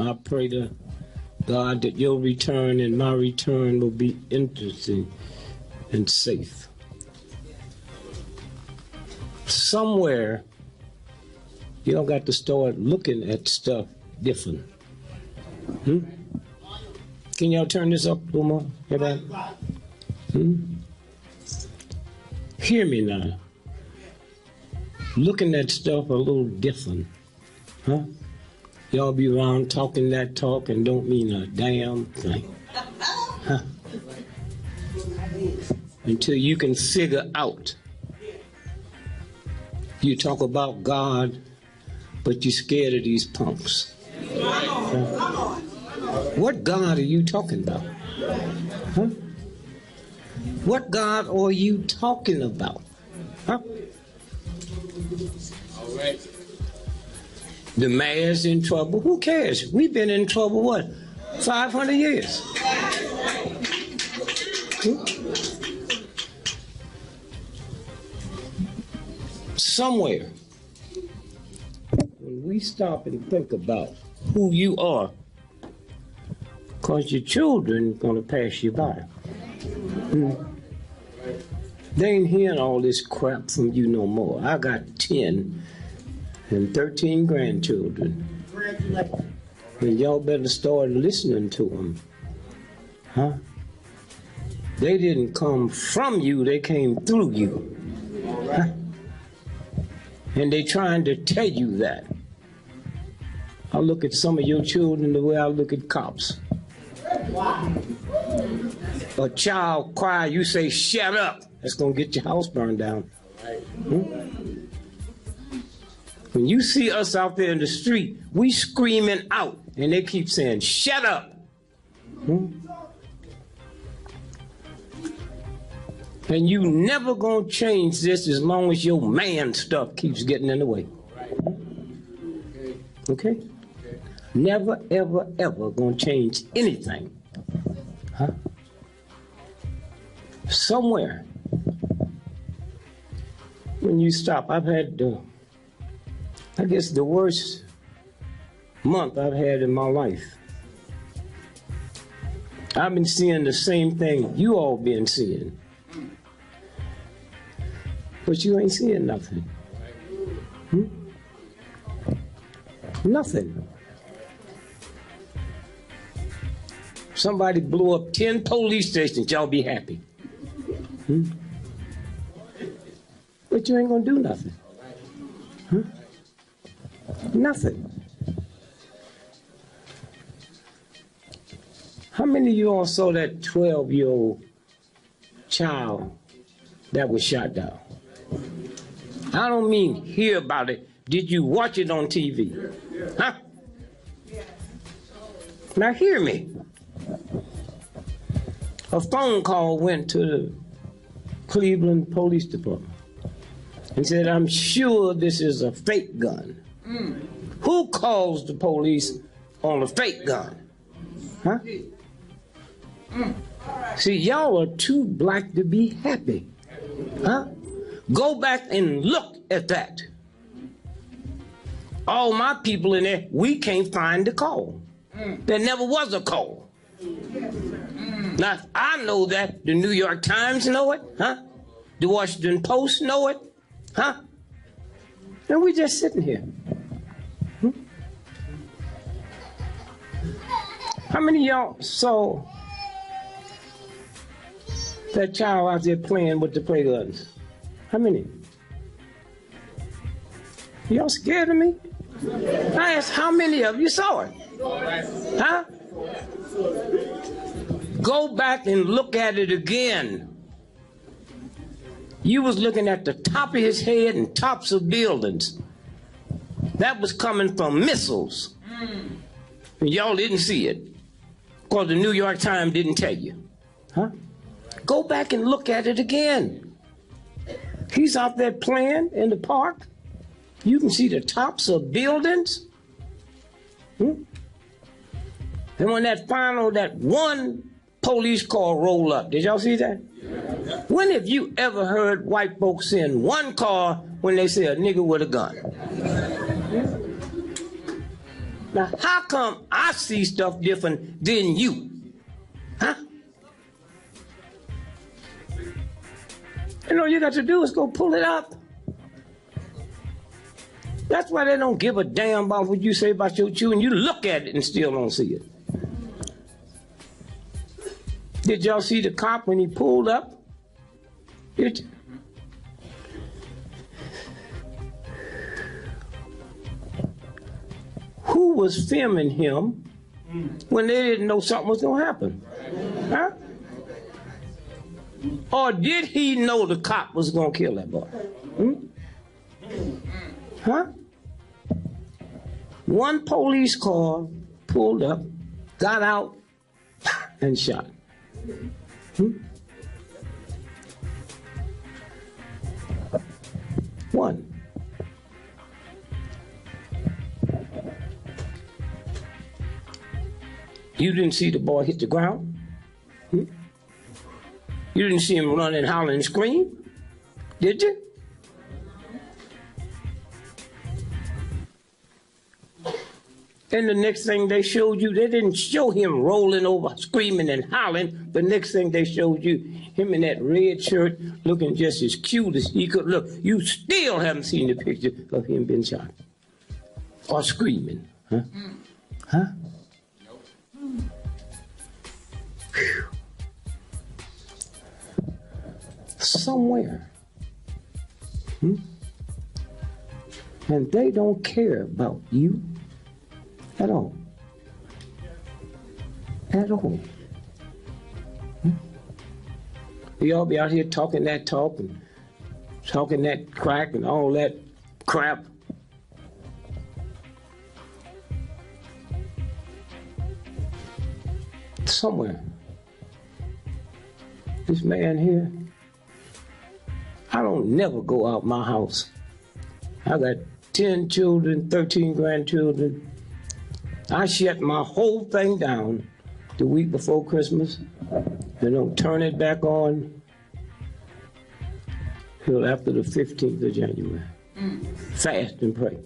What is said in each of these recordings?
I pray to God that your return and my return will be interesting and safe. Somewhere, y'all got to start looking at stuff different. Can y'all turn this up a little more? Hear me now. Looking at stuff a little different. Y'all be around talking that talk and don't mean a damn thing. Until you can figure out. You talk about God, but you're scared of these punks. What God are you talking about? What God are you talking about? All right. The mayor's in trouble. Who cares? We've been in trouble, what, 500 years? Somewhere, when we stop and think about who you are, because your children are going to pass you by. They ain't hearing all this crap from you no more. I got 10 and 13 grandchildren. And y'all better start listening to them. They didn't come from you, they came through you. And they trying to tell you that. I look at some of your children the way I look at cops. A child cry, you say, shut up. That's going to get your house burned down. When you see us out there in the street, we screaming out, and they keep saying, shut up. And you never going to change this as long as your man stuff keeps getting in the way. Okay? Never, ever, ever going to change anything. Somewhere, when you stop, I've had, I guess, the worst month I've had in my life. I've been seeing the same thing you all been seeing. But you ain't seeing nothing. Nothing. Somebody blew up 10 police stations, y'all be happy. But you ain't gonna do nothing. Nothing. How many of you all saw that 12-year-old child that was shot down? I don't mean hear about it. Did you watch it on TV? Now hear me. A phone call went to the Cleveland Police Department and said, I'm sure this is a fake gun. Who calls the police on a fake gun? See, y'all are too black to be happy. Go back and look at that. All my people in there, we can't find the call. There never was a call. Now, I know that. The New York Times know it, The Washington Post know it, And we just sitting here. How many of y'all saw that child out there playing with the play guns? How many? Y'all scared of me? I asked how many of you saw it? Go back and look at it again. You was looking at the top of his head and tops of buildings. That was coming from missiles. And y'all didn't see it because the New York Times didn't tell you. Go back and look at it again. He's out there playing in the park. You can see the tops of buildings. And when that one police car roll up, did y'all see that? When have you ever heard white folks in one car when they say a nigger with a gun? Now, how come I see stuff different than you? Huh? And all you got to do is go pull it up. That's why they don't give a damn about what you say about your children. You look at it and still don't see it. Did y'all see the cop when he pulled up? Did you? Who was filming him when they didn't know something was going to happen? Huh? Or did he know the cop was going to kill that boy? Hmm? Huh? One police car pulled up, got out, and shot. Hmm? One. You didn't see the boy hit the ground? Hmm? You didn't see him run and holler and scream? Did you? And the next thing they showed you, they didn't show him rolling over, screaming and howling. The next thing they showed you, him in that red shirt, looking just as cute as he could look. You still haven't seen the picture of him being shot. Or screaming. Huh? Huh? Whew. Somewhere. Hmm? And they don't care about you. At all. At all. Hmm? Y'all be out here talking that talk and talking that crack and all that crap. Somewhere. This man here, I don't never go out my house. I got 10 children, 13 grandchildren. I shut my whole thing down the week before Christmas and don't turn it back on till after the 15th of January. Fast and pray.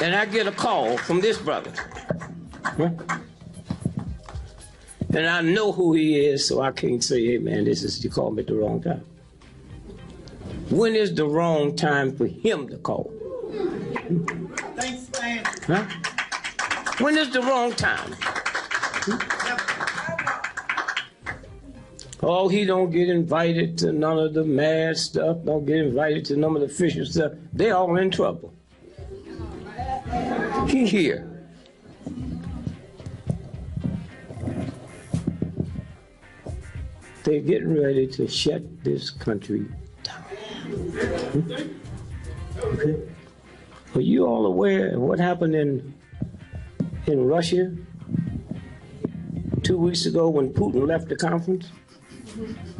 And I get a call from this brother. Huh? And I know who he is, so I can't say, hey man, you called me at the wrong time. When is the wrong time for him to call? Thanks, man. Huh? When is the wrong time? Oh, he don't get invited to none of the mad stuff, don't get invited to none of the official stuff. They're all in trouble. He here. They're getting ready to shut this country down. Okay. Are you all aware of what happened in Russia 2 weeks ago when Putin left the conference?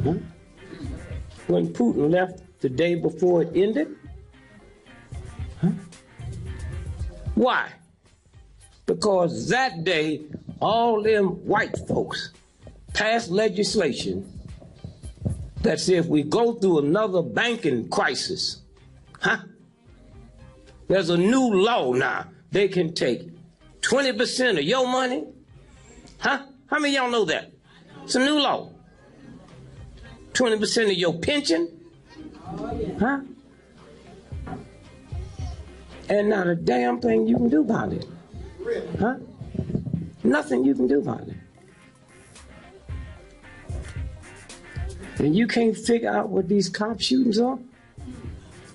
Huh? When Putin left the day before it ended? Huh? Why? Because that day, all them white folks passed legislation that said if we go through another banking crisis, there's a new law now. They can take 20% of your money. How many of y'all know that? It's a new law. 20% of your pension. And not a damn thing you can do about it. Nothing you can do about it. And you can't figure out what these cop shootings are?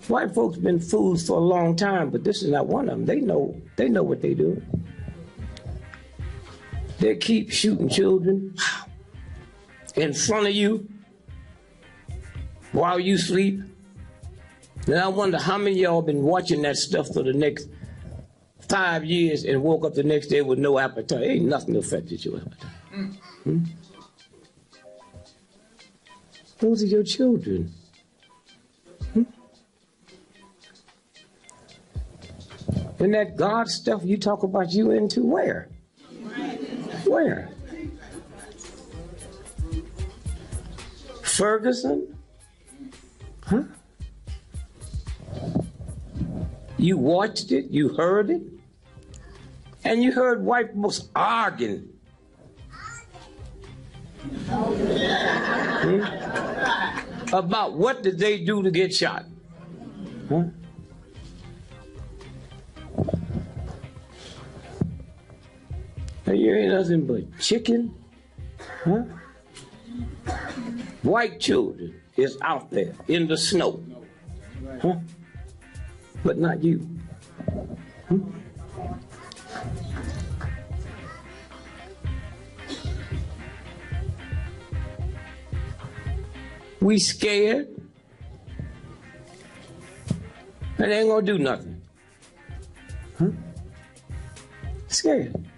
White folks been fools for a long time, but this is not one of them. They know what they do. They keep shooting children in front of you while you sleep. And I wonder how many of y'all been watching that stuff for the next 5 years and woke up the next day with no appetite. Ain't nothing affected your appetite. Those are your children. And that God stuff you talk about you into, where? Where? Ferguson? You watched it, you heard it, and you heard white folks arguing. About what did they do to get shot? Huh? And you ain't nothing but chicken, huh? White children is out there in the snow, huh? But not you. Huh? We scared, and they ain't gonna do nothing. Huh? Scared.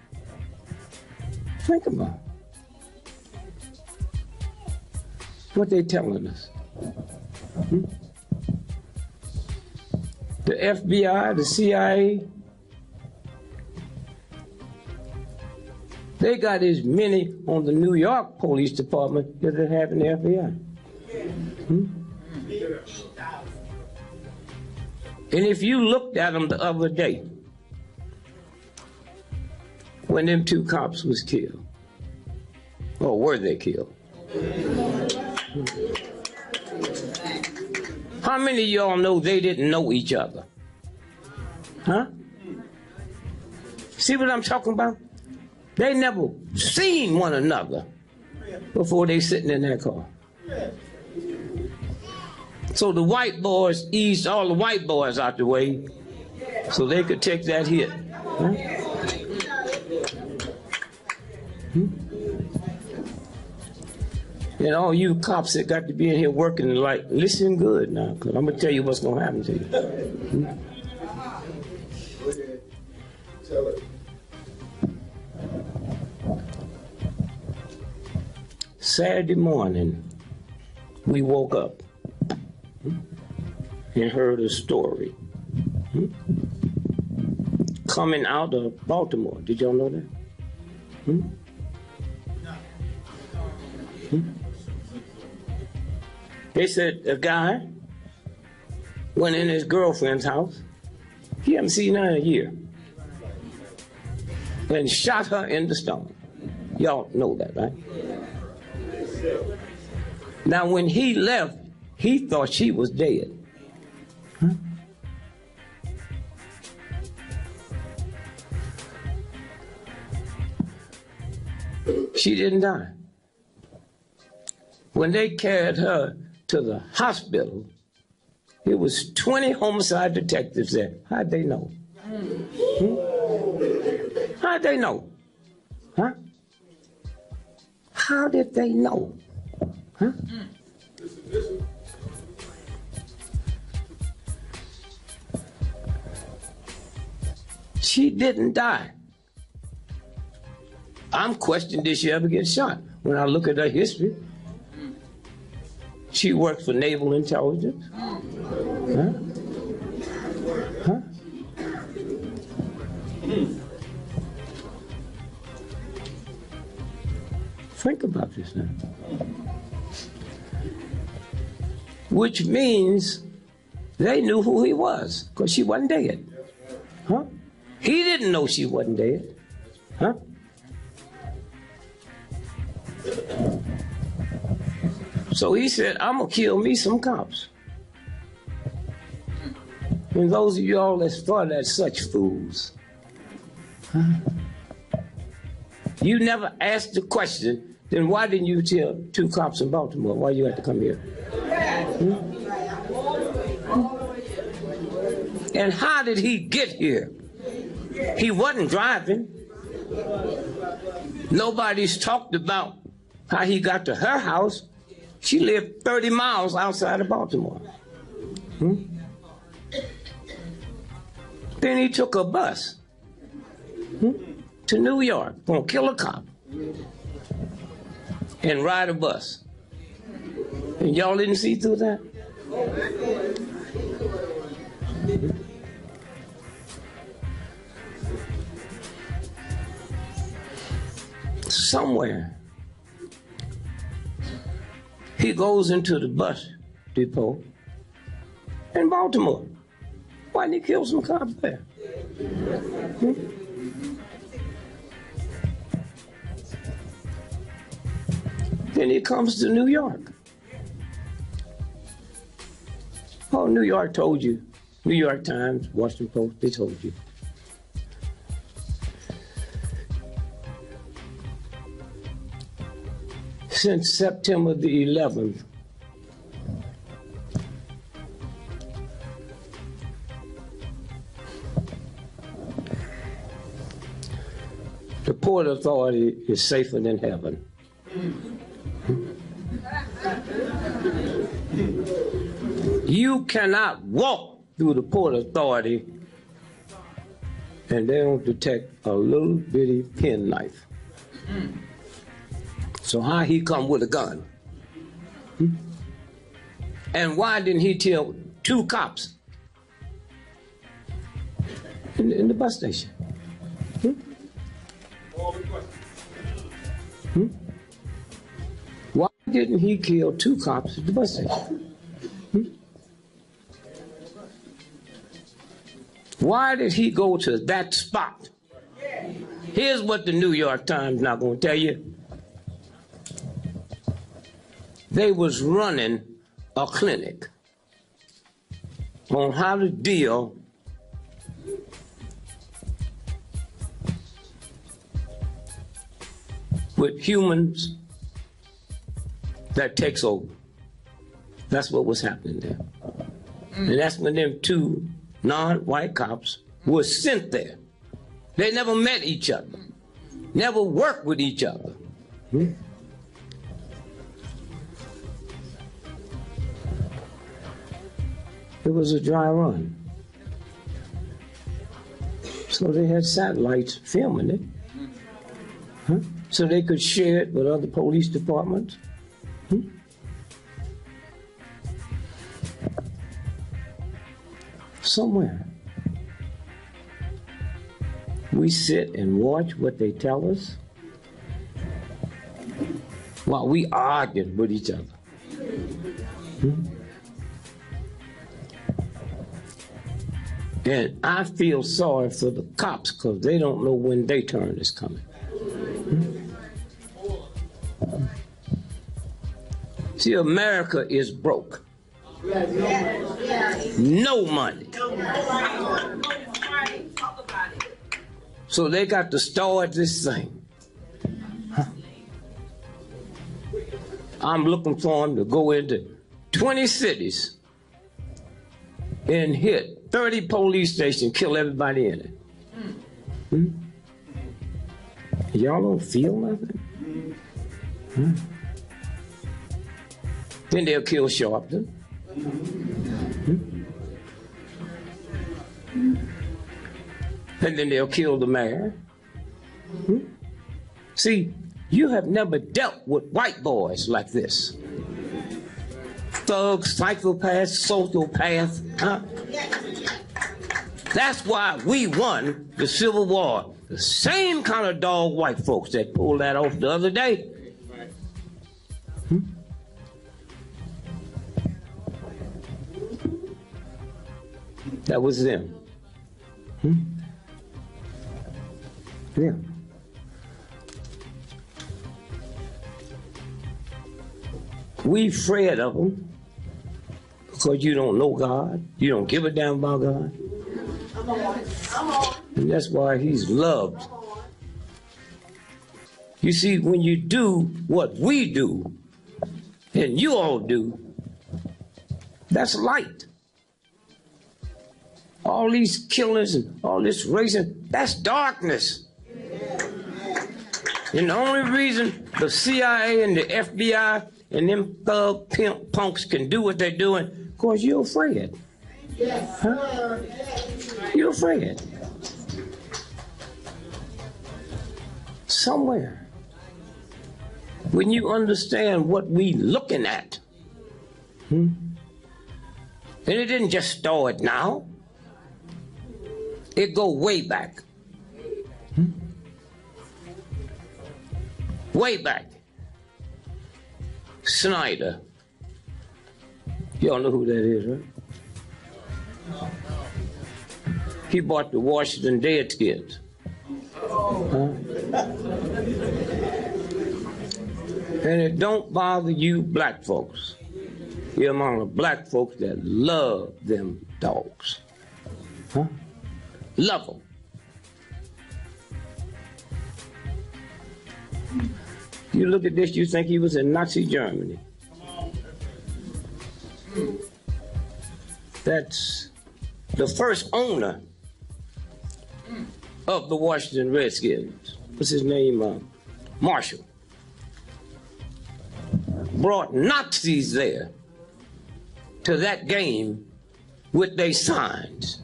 Think about it. What they telling us. Hmm? The FBI, the CIA, they got as many on the New York Police Department as they have in the FBI. Hmm? And if you looked at them the other day, when them two cops was killed, or were they killed? How many of y'all know they didn't know each other? Huh? See what I'm talking about? They never seen one another before they sitting in that car. So the white boys eased all the white boys out the way so they could take that hit. Huh? Hmm? And all you cops that got to be in here working, like, listen good now, because I'm going to tell you what's going to happen to you. Hmm? Saturday morning, we woke up and heard a story coming out of Baltimore. Did y'all know that? They said a guy went in his girlfriend's house. He hadn't seen her in a year. And shot her in the stomach. Y'all know that, right? Now, when he left, he thought she was dead. Huh? She didn't die. When they carried her to the hospital, it was 20 homicide detectives there. How'd they know? How'd they know? Huh? How did they know? Huh? She didn't die. I'm questioning, did she ever get shot? When I look at her history, she worked for naval intelligence. Huh? Huh? Think about this now. Which means they knew who he was, because she wasn't dead. Huh? He didn't know she wasn't dead. Huh? So he said, I'm going to kill me some cops. And those of y'all that thought that such fools, huh? You never asked the question, then why didn't you tell two cops in Baltimore why you had to come here? Hmm? And how did he get here? He wasn't driving. Nobody's talked about how he got to her house. She lived 30 miles outside of Baltimore. Hmm? Then he took a bus to New York, gonna kill a cop and ride a bus. And y'all didn't see through that? Somewhere he goes into the bus depot in Baltimore. Why didn't he kill some cops there? Then he comes to New York. Oh, New York told you. New York Times, Washington Post, they told you. Since September the 11th, the Port Authority is safer than heaven. You cannot walk through the Port Authority and they don't detect a little bitty penknife. So how he come with a gun? And why didn't he kill 2 cops in the bus station? Why didn't he kill 2 cops at the bus station? Why did he go to that spot? Here's what the New York Times not going to tell you. They was running a clinic on how to deal with humans that takes over. That's what was happening there. And that's when them 2 non-white cops were sent there. They never met each other, never worked with each other. It was a dry run. So they had satellites filming it, so they could share it with other police departments. Somewhere. We sit and watch what they tell us while we argue with each other. And I feel sorry for the cops because they don't know when their turn is coming. See, America is broke. No money. So they got to start this thing. I'm looking for them to go into 20 cities and hit 30 police stations, kill everybody in it. Y'all don't feel nothing? Then they'll kill Sharpton. And then they'll kill the mayor. See, you have never dealt with white boys like this. Thugs, psychopaths, sociopaths, That's why we won the Civil War. The same kind of dog white folks that pulled that off the other day. That was them. Yeah. We afraid of them because you don't know God. You don't give a damn about God. And that's why he's loved. You see, when you do what we do, and you all do, that's light. All these killings and all this racing, that's darkness. And the only reason the CIA and the FBI and them thug pimp punks can do what they're doing, because you're afraid. You're afraid. Somewhere, when you understand what we looking at, and it didn't just start now, it go way back. Way back. Snyder. Y'all know who that is, right? He bought the Washington Redskins. Huh? And it don't bother you black folks. You're among the black folks that love them dogs. Huh? Love them. You look at this, you think he was in Nazi Germany. That's the first owner of the Washington Redskins. What's his name? Marshall. Brought Nazis there to that game with their signs.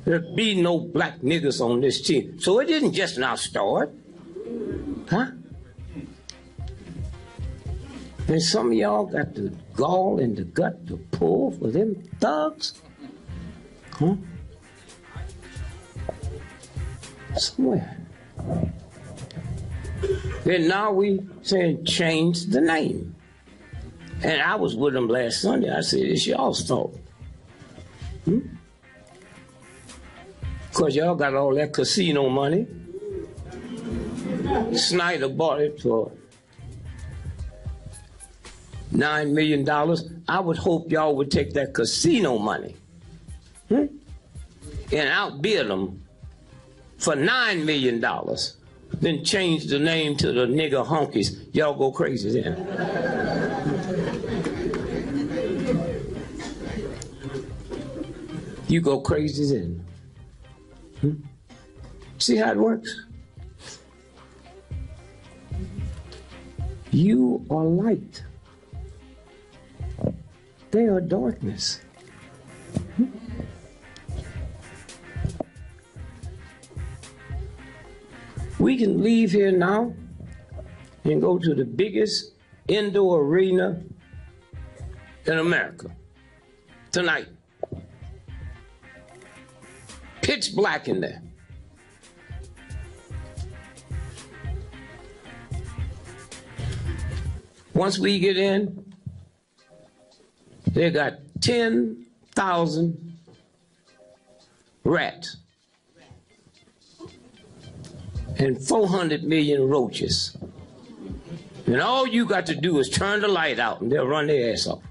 There'd be no black niggas on this team. So it didn't just now start. Huh? And some of y'all got the gall and the gut to pull for them thugs. Huh? Somewhere. Then now we saying change the name. And I was with them last Sunday. I said, it's y'all's fault. Because y'all got all that casino money. Snyder bought it for $9 million. I would hope y'all would take that casino money and outbid them for $9 million. Then change the name to the nigger honkies. Y'all go crazy then. You go crazy then. See how it works? You are light. They are darkness. We can leave here now and go to the biggest indoor arena in America tonight. Pitch black in there. Once we get in, they got 10,000 rats and 400 million roaches. And all you got to do is turn the light out and they'll run their ass off.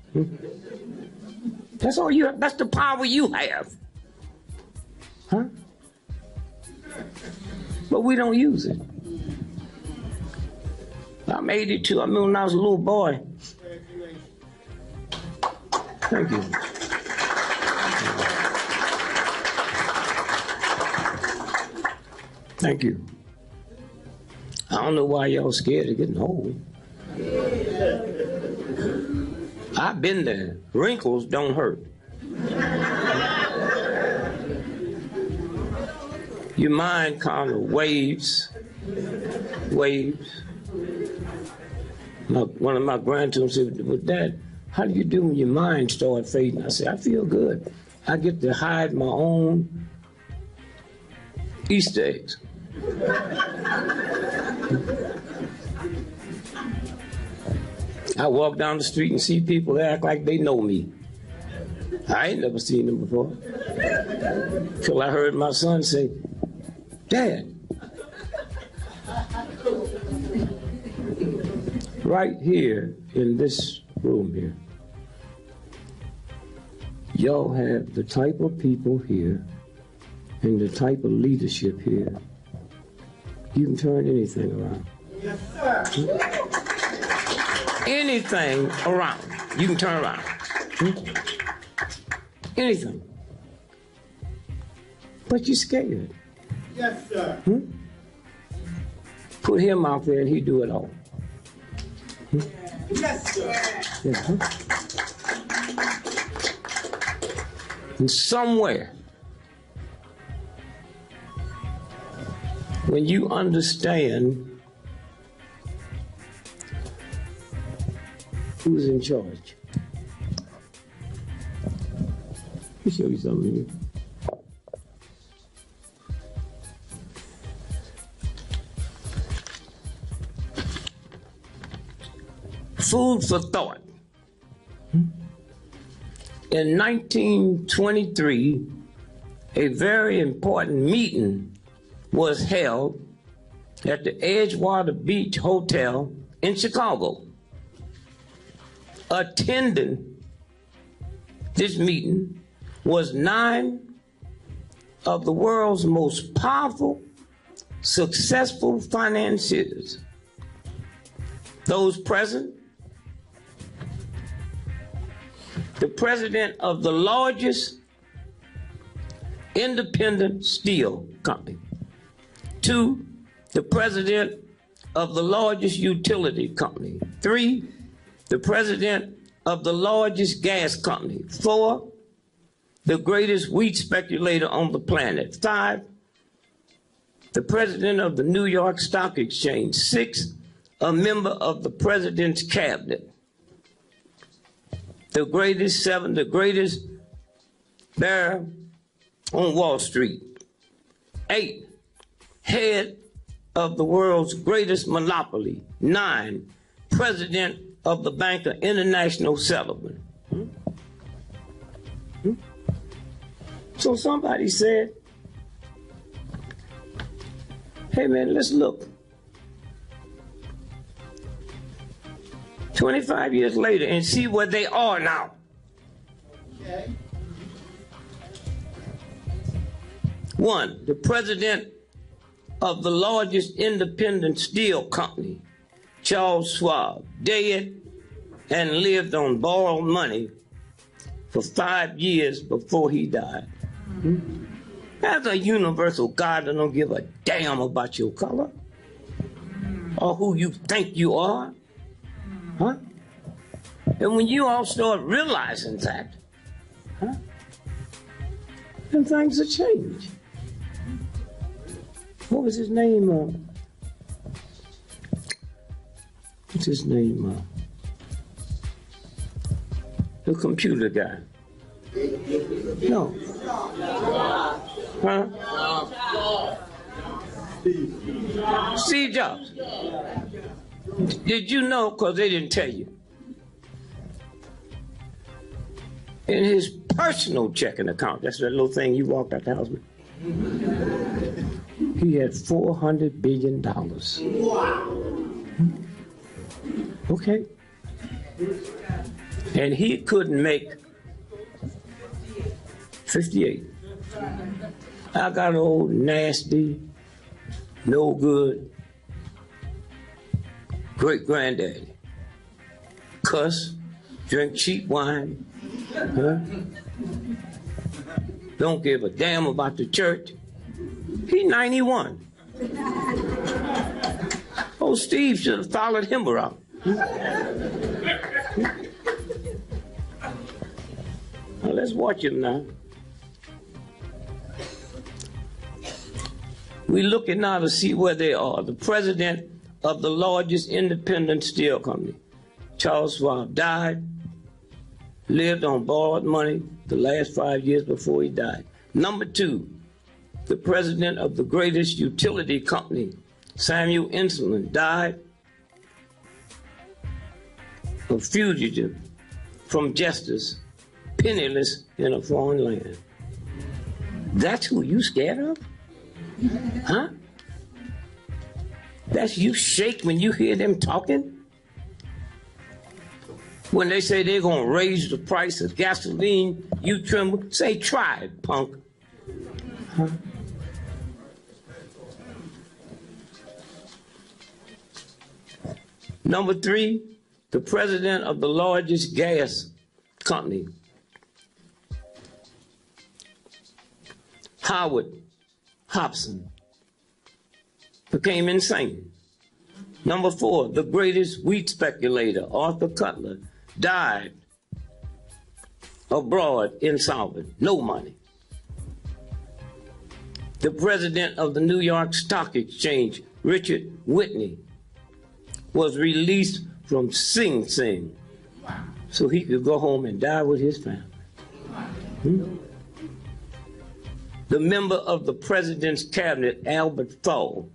That's all you have. That's the power you have. Huh? But we don't use it. I'm 82. I remember when I was a little boy. Thank you. Thank you. I don't know why y'all scared of getting old. I've been there. Wrinkles don't hurt. Your mind kind of waves. One of my grandchildren said, well, Dad, how do you do when your mind starts fading? I said, I feel good. I get to hide my own Easter eggs. I walk down the street and see people that act like they know me. I ain't never seen them before. Till I heard my son say, Dad, right here in this room here, y'all have the type of people here and the type of leadership here. You can turn anything around. Yes, sir. Anything around, you can turn around. Anything. But you're scared. Yes, sir. Put him out there and he do it all. Yes, sir. Yeah. And somewhere, when you understand who's in charge. Let me show you something here. Food for thought. In 1923, a very important meeting was held at the Edgewater Beach Hotel in Chicago. Attending this meeting was 9 of the world's most powerful, successful financiers. Those present: the president of the largest independent steel company. 2, the president of the largest utility company. 3, the president of the largest gas company. 4, the greatest wheat speculator on the planet. 5, the president of the New York Stock Exchange. 6, a member of the president's cabinet. The greatest. 7, the greatest bear on Wall Street. 8, head of the world's greatest monopoly. 9, president of the Bank of International Settlement. So somebody said, hey man, let's look. 25 years later and see where they are now. Okay. 1, the president of the largest independent steel company, Charles Schwab, dead and lived on borrowed money for 5 years before he died. As a universal God that don't give a damn about your color or who you think you are. Huh? And when you all start realizing that, then things will change. What was his name? What's his name? The computer guy. No. Huh? Steve Jobs. Did you know, because they didn't tell you, in his personal checking account, that's that little thing you walked out the house with, he had $400 billion. Okay. And he couldn't make 58. I got an old nasty, no good great-granddaddy. Cuss, drink cheap wine, don't give a damn about the church. He 91. Oh, Steve should have followed him around. Now let's watch him now. We're looking now to see where they are. The president of the largest independent steel company, Charles Schwab, died, lived on borrowed money the last 5 years before he died. Number 2, the president of the greatest utility company, Samuel Insulan, died a fugitive from justice, penniless in a foreign land. That's who you scared of? Huh? That's you shake when you hear them talking? When they say they're going to raise the price of gasoline, you tremble. Say, try it, punk. Huh? Number 3, the president of the largest gas company, Howard Hobson, became insane. Number 4, the greatest wheat speculator, Arthur Cutler, died abroad, insolvent, no money. The president of the New York Stock Exchange, Richard Whitney, was released from Sing Sing so he could go home and die with his family. The member of the president's cabinet, Albert Fall,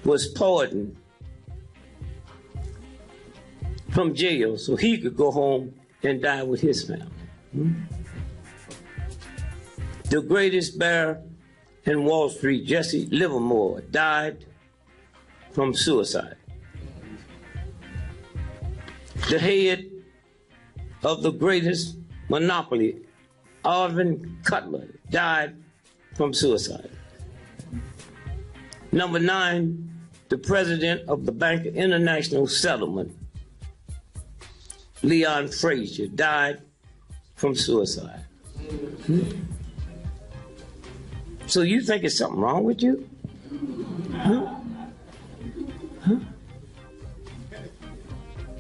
was pardoned from jail so he could go home and die with his family. The greatest bear in Wall Street, Jesse Livermore, died from suicide. The head of the greatest monopoly, Arvin Cutler, died from suicide. Number 9, the president of the Bank of International Settlement, Leon Frazier, died from suicide. So you think there's something wrong with you? Huh? Huh?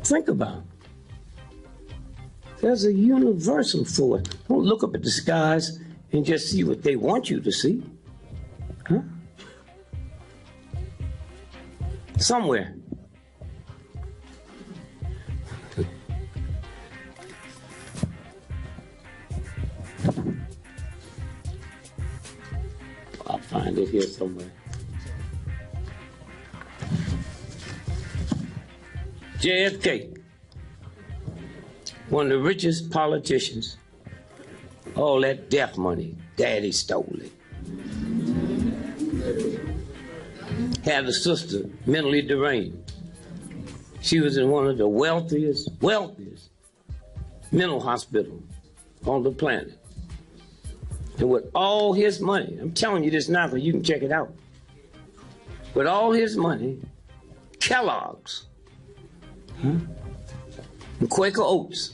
Think about it. There's a universal for it. Don't look up at the skies and just see what they want you to see. Huh? Somewhere. I'll find it here somewhere. JFK, one of the richest politicians. All that death money, Daddy stole it. Had a sister, mentally deranged. She was in one of the wealthiest mental hospitals on the planet. And with all his money, I'm telling you this now because you can check it out. With all his money, Kellogg's, and Quaker Oats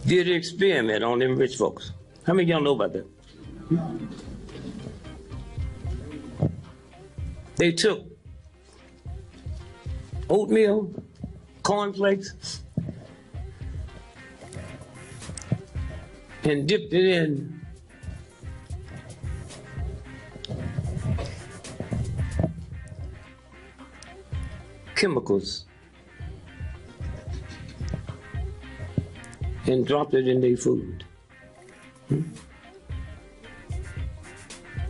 did an experiment on them rich folks. How many of y'all know about that? They took oatmeal, cornflakes, and dipped it in chemicals and dropped it in their food.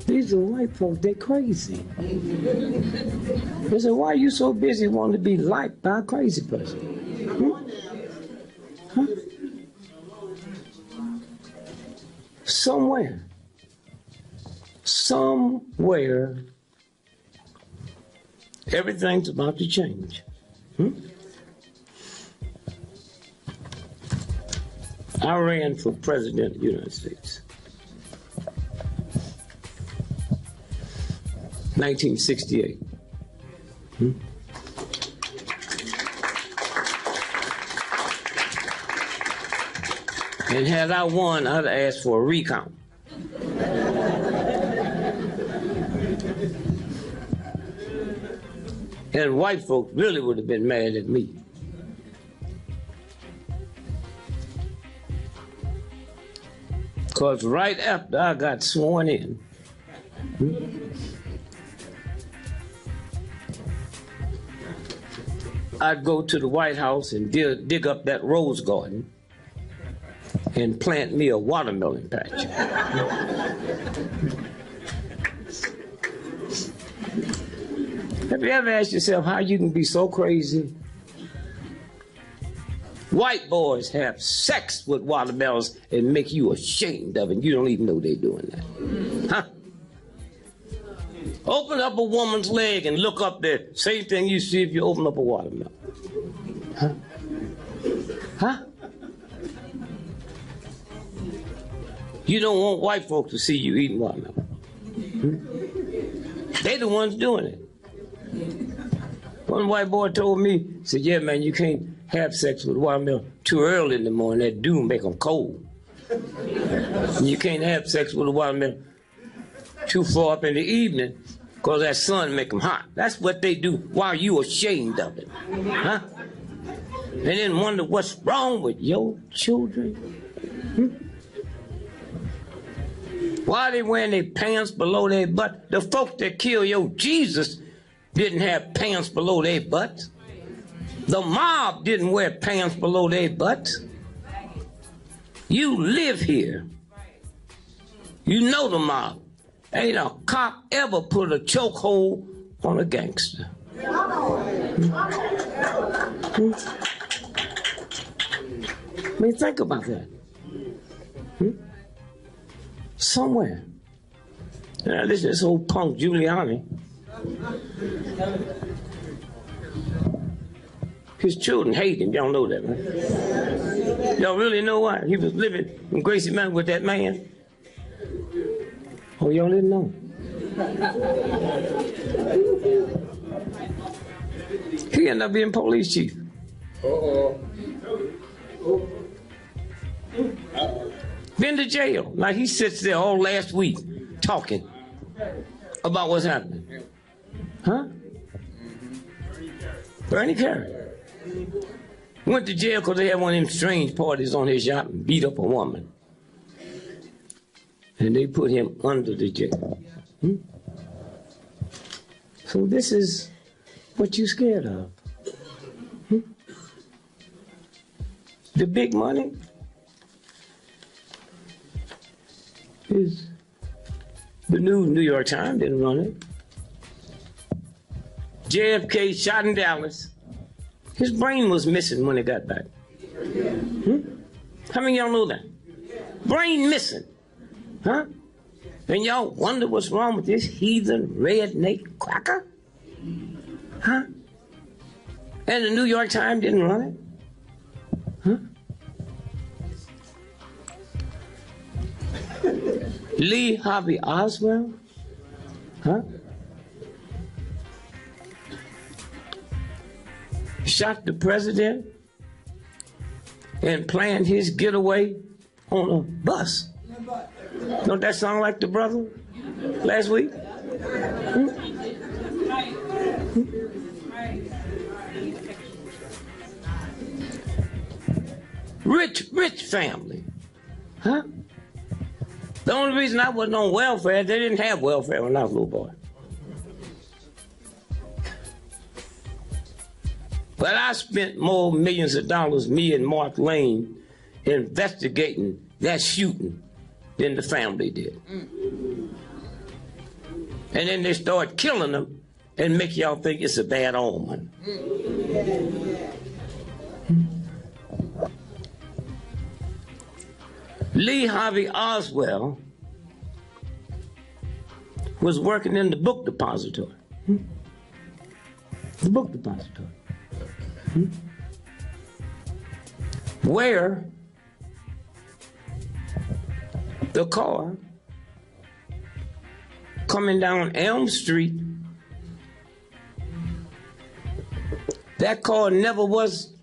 These are white folks, they're crazy. They say, why are you so busy wanting to be liked by a crazy person? Huh? Somewhere, everything's about to change. I ran for president of the United States. 1968. And had I won, I'd asked for a recount. And white folks really would have been mad at me. Because right after I got sworn in, I'd go to the White House and dig up that rose garden and plant me a watermelon patch. Have you ever asked yourself how you can be so crazy? White boys have sex with watermelons and make you ashamed of it. You don't even know they're doing that. Huh? Open up a woman's leg and look up there. Same thing you see if you open up a watermelon. Huh? Huh? You don't want white folks to see you eating watermelon. They're the ones doing it. One white boy told me, said, yeah, man, you can't have sex with watermelon too early in the morning. That dew make them cold. And you can't have sex with a watermelon too far up in the evening because that sun make them hot. That's what they do while you ashamed of it. Huh? And then wonder what's wrong with your children. Why are they wearing their pants below their butt? The folks that killed your Jesus didn't have pants below their butts. The mob didn't wear pants below their butts. You live here. You know the mob. Ain't a cop ever put a chokehold on a gangster. I mean, think about that. Somewhere, Now listen to this old punk Giuliani. His children hate him. Y'all know that, right? Y'all really know why? He was living in Gracie Mountain with that man. Oh, y'all didn't know. He ended up being police chief. Been to jail. Like he sits there all last week talking about what's happening. Huh? Bernie Carey. Went to jail because they had one of them strange parties on his yacht and beat up a woman. And they put him under the jail. So this is what you scared of. The big money is the New York Times didn't run it. JFK shot in Dallas. His brain was missing when he got back. How many of y'all know that? Brain missing. Huh? And y'all wonder what's wrong with this heathen redneck cracker? Huh? And the New York Times didn't run it? Huh? Lee Harvey Oswald? Huh? Shot the president and planned his getaway on a bus. Don't that sound like the brother last week? Rich family. Huh? The only reason I wasn't on welfare, they didn't have welfare when I was a little boy. But I spent more millions of dollars, me and Mark Lane, investigating that shooting than the family did. And then they start killing them and make y'all think it's a bad omen. Lee Harvey Oswald was working in the book depository. The book depository. Where the car coming down Elm Street, that car never was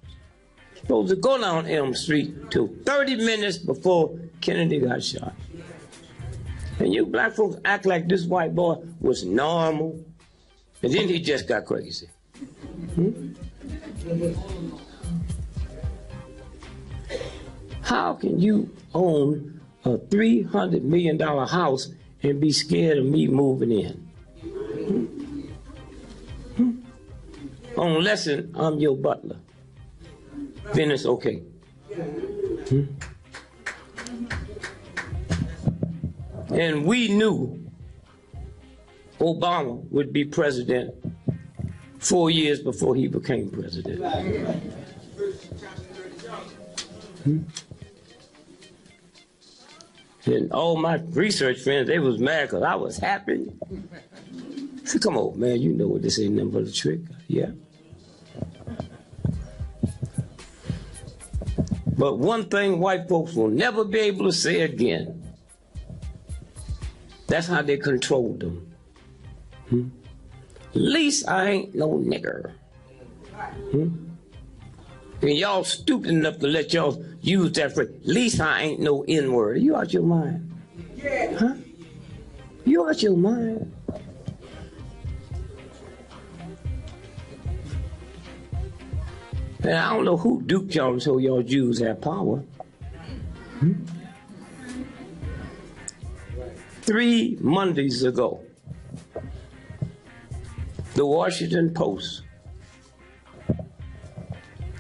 supposed to go down Elm Street till 30 minutes before Kennedy got shot. And you black folks act like this white boy was normal, and then he just got crazy. How can you own a $300 million house and be scared of me moving in? Unless I'm your butler, then it's okay. And we knew Obama would be president 4 years before he became president. And all my research friends, they was mad because I was happy. I said, come on, man, you know what, this ain't nothing but a trick. Yeah. But one thing white folks will never be able to say again, that's how they controlled them. At least I ain't no nigger. And y'all stupid enough to let y'all use that phrase. At least I ain't no N-word. Are you out your mind? Huh? You out your mind? And I don't know who duped y'all until y'all Jews have power. 3 Mondays ago, the Washington Post,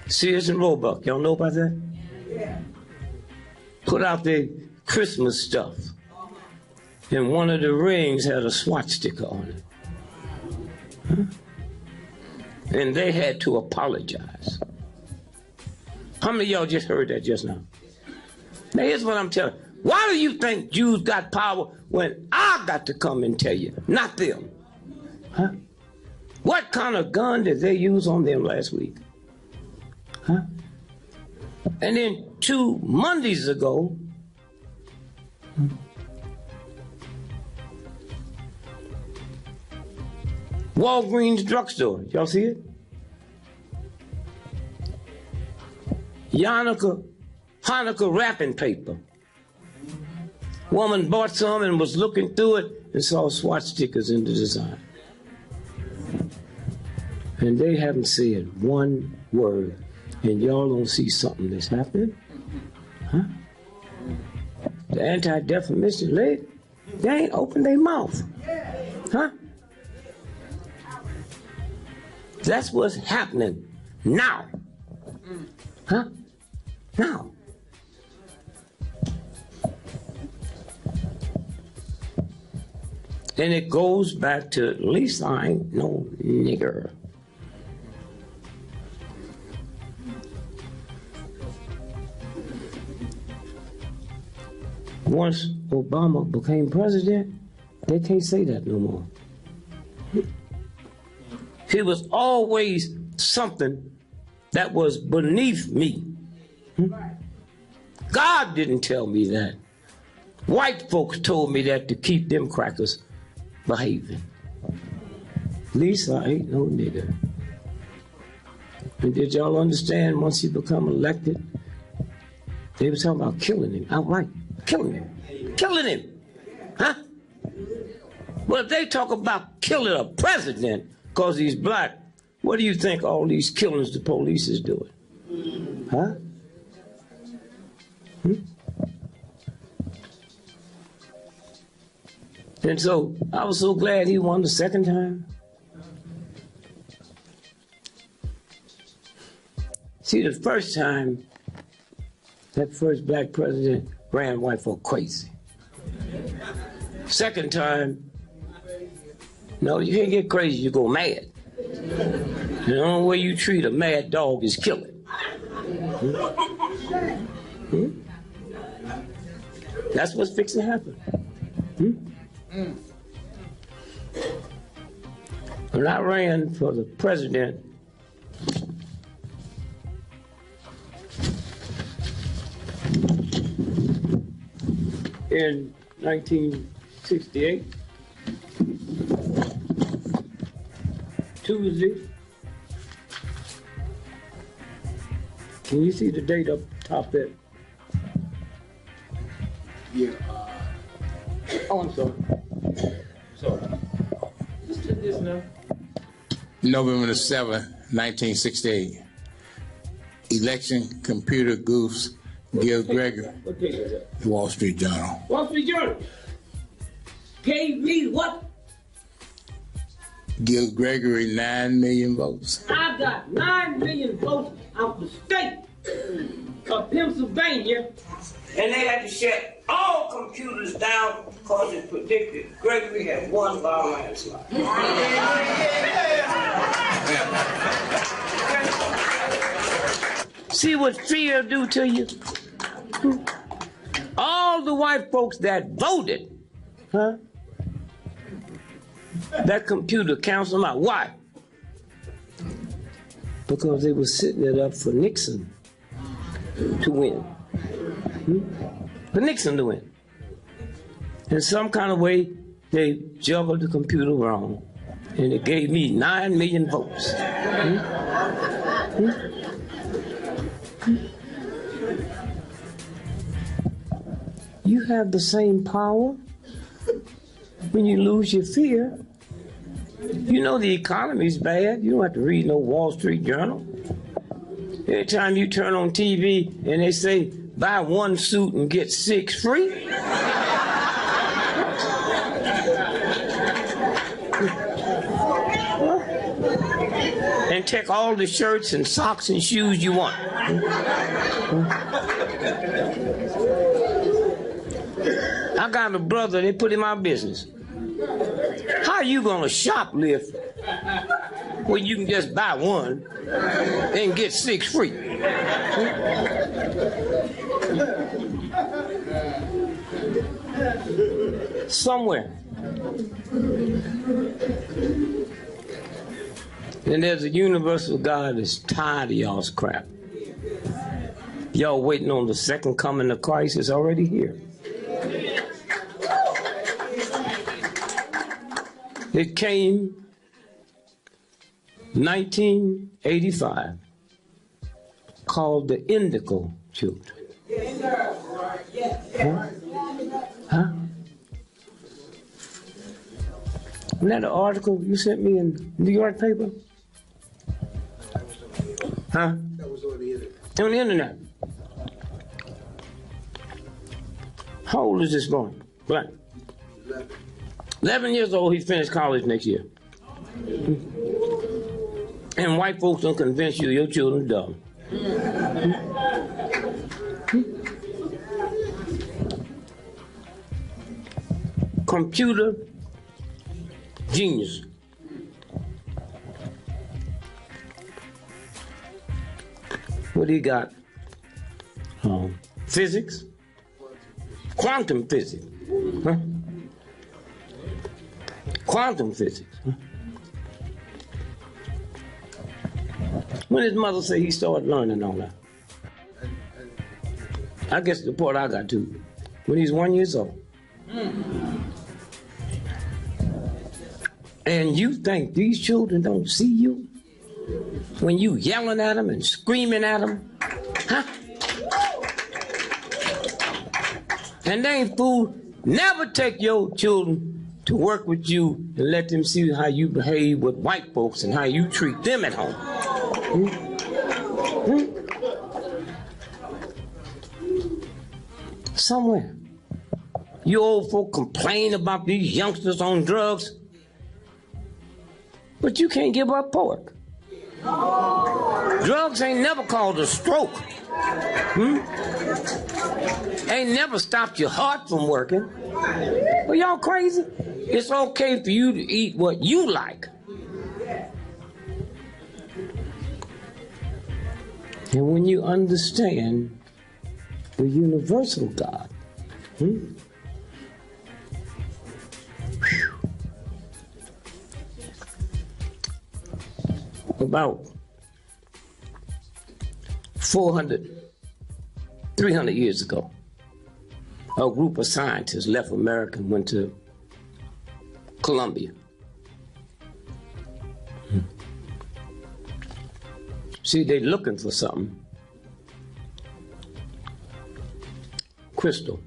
Sears and Roebuck, y'all know about that? Put out their Christmas stuff. And one of the rings had a swastika on it. And they had to apologize. How many of y'all just heard that just now? Now here's what I'm telling you. Why do you think Jews got power when I got to come and tell you, not them? Huh? What kind of gun did they use on them last week? Huh? And then 2 Mondays ago, Walgreens drugstore, y'all see it? Hanukkah wrapping paper. Woman bought some and was looking through it and saw swatch stickers in the design. And they haven't said one word. And y'all don't see something that's happening? Huh? The Anti-Defamation League, they ain't opened their mouth. Huh? That's what's happening now. Huh? Now. And it goes back to, at least I ain't no nigger. Once Obama became president, they can't say that no more. He was always something that was beneath me. God didn't tell me that. White folks told me that to keep them crackers behaving. At least I ain't no nigger. And did y'all understand once he become elected, they were talking about killing him outright. Killing him. Killing him. Huh? Well, if they talk about killing a president because he's black, what do you think all these killings the police is doing? Huh? And so I was so glad he won the second time. See, the first time, that first black president ran white folk crazy. Second time, no, you can't get crazy, you go mad. The only way you treat a mad dog is kill it. That's what's fixing to happen. When I ran for the president, in 1968, Tuesday. Can you see the date up top there? Yeah. Oh, I'm sorry. Sorry. Just did this now. November the 7th, 1968. Election computer goofs, GREgory. What page is that? The Wall Street Journal. Wall Street Journal. Gave me what? GREgory 9 million votes. I got 9 million votes out the state of Pennsylvania, and they had to shut all computers down because it predicted GREgory had won by a landslide. See what fear do to you? All the white folks that voted, huh? That computer counts them out. Why? Because they were setting it up for Nixon to win. For Nixon to win. In some kind of way, they juggled the computer wrong, and it gave me 9 million votes. You have the same power when you lose your fear. You know the economy's bad. You don't have to read no Wall Street Journal. Every time you turn on TV and they say, buy one suit and get 6 free. And take all the shirts and socks and shoes you want. I got a brother, they put him out of business. How you gonna shoplift when you can just buy one and get 6 free? Somewhere. And there's a universal God that's tired of y'all's crap. Y'all waiting on the second coming of Christ. Is already here. It came 1985, called the Indigo Children. Huh? Huh? Isn't that an article you sent me in the New York paper? Huh? That was on the internet. On the internet. How old is this boy? Black. 11 years old. He finished college next year. And white folks don't convince you your children dumb. Computer genius. What do you got? Physics? Quantum physics. Huh? Quantum physics. Huh? When his mother say he started learning all that? I guess the part I got to, when he's 1 year old. And you think these children don't see you? When you yelling at them and screaming at them? Huh? And they ain't fool. Never take your children to work with you and let them see how you behave with white folks and how you treat them at home. Somewhere. You old folk complain about these youngsters on drugs, but you can't give up pork. Drugs ain't never caused a stroke. Ain't never stopped your heart from working. Well, y'all crazy? It's okay for you to eat what you like. And when you understand the universal God, about 300 years ago, a group of scientists left America and went to Colombia. See, they're looking for something. Crystal.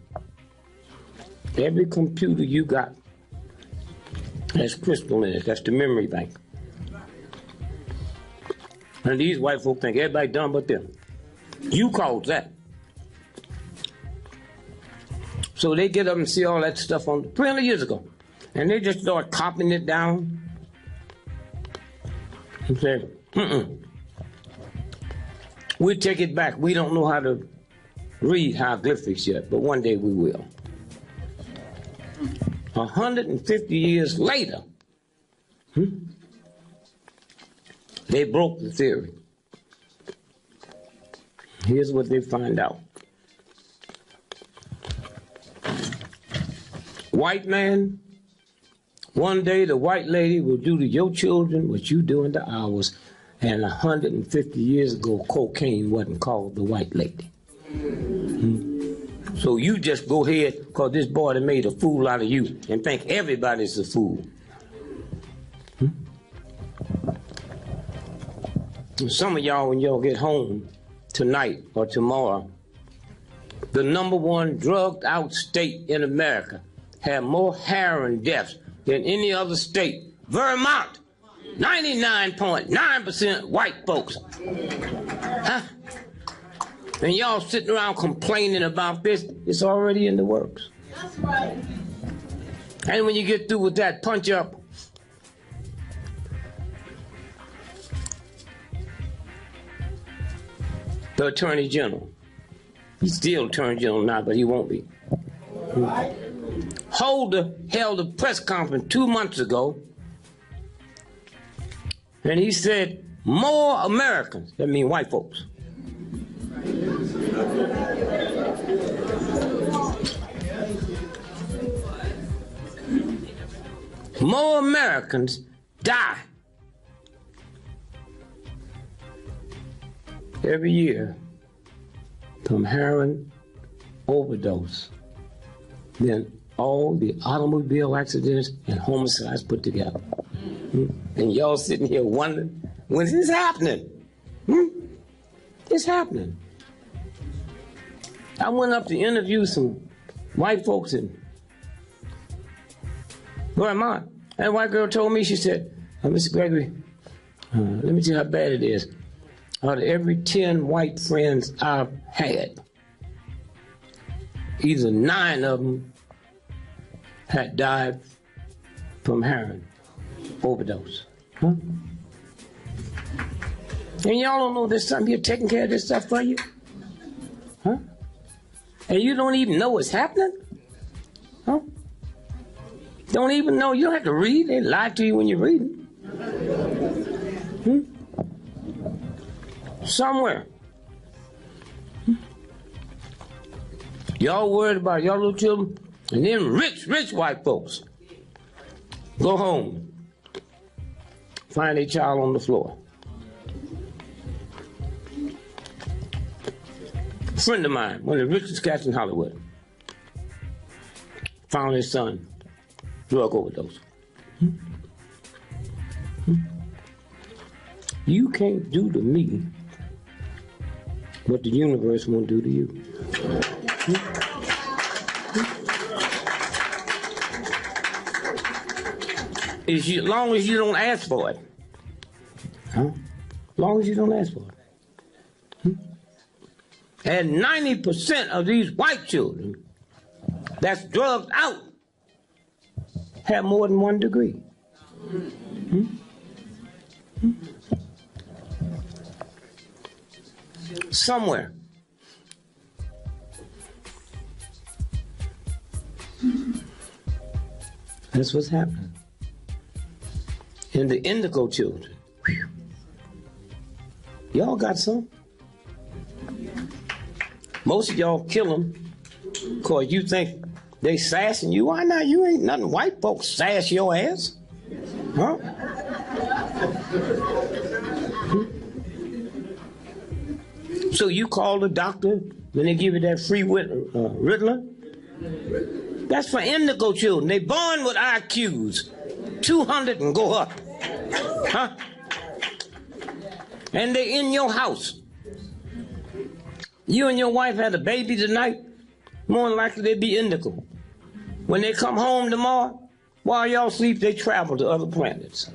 Every computer you got has crystal in it. That's the memory bank. And these white folk think everybody dumb but them. You caused that. So they get up and see all that stuff on 300 years ago. And they just start copying it down and say, we'll take it back. We don't know how to read hieroglyphics yet, but one day we will. 150 years later, they broke the theory. Here's what they find out. White man, one day the white lady will do to your children what you doing to ours. And 150 years ago, cocaine wasn't called the white lady. So you just go ahead, because this boy done made a fool out of you, and think everybody's a fool. And some of y'all, when y'all get home tonight or tomorrow, the _1 drugged out state in America had more heroin deaths than any other state. Vermont, 99.9% white folks. Huh? And y'all sitting around complaining about this, it's already in the works. That's right. And when you get through with that punch up, the Attorney General, he's still Attorney General now, but he won't be. Holder held a press conference 2 months ago, and he said, more Americans, that means white folks, more Americans die every year from heroin overdose than all the automobile accidents and homicides put together. And y'all sitting here wondering, when's this happening? It's happening. I went up to interview some white folks in Vermont. And a white girl told me, she said, Mr. Gregory, let me tell you how bad it is. Out of every 10 white friends I've had, either 9 of them had died from heroin overdose. And y'all don't know there's something here taking care of this stuff for you? And you don't even know what's happening? Don't even know. You don't have to read. They lie to you when you're reading. Somewhere. Y'all worried about y'all little children, and then rich white folks go home, find a child on the floor. A friend of mine, one of the richest cats in Hollywood, found his son drug overdose. You can't do to me what the universe won't do to you. As long as you don't ask for it. As long as you don't ask for it. And 90% of these white children that's drugged out have more than 1 degree. Somewhere. That's what's happening. And the indigo children. Y'all got some? Most of y'all kill them because you think they sassing you. Why not? You ain't nothing. White folks sass your ass. So you call the doctor when they give you that free Ritalin? That's for indigo children. They born with IQs 200 and go up. And they in your house. You and your wife had a baby tonight, more than likely they be indigo. When they come home tomorrow, while y'all sleep, they travel to other planets.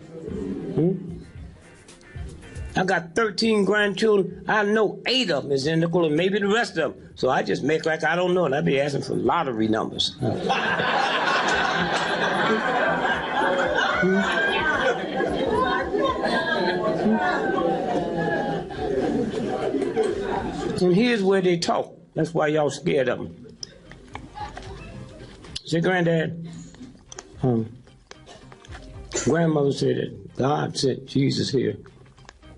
I got 13 grandchildren. I know 8 of them is indigo, and maybe the rest of them. So I just make like I don't know, and I be asking for lottery numbers. And here's where they talk. That's why y'all scared of them. Say, Granddad, grandmother said that God sent Jesus here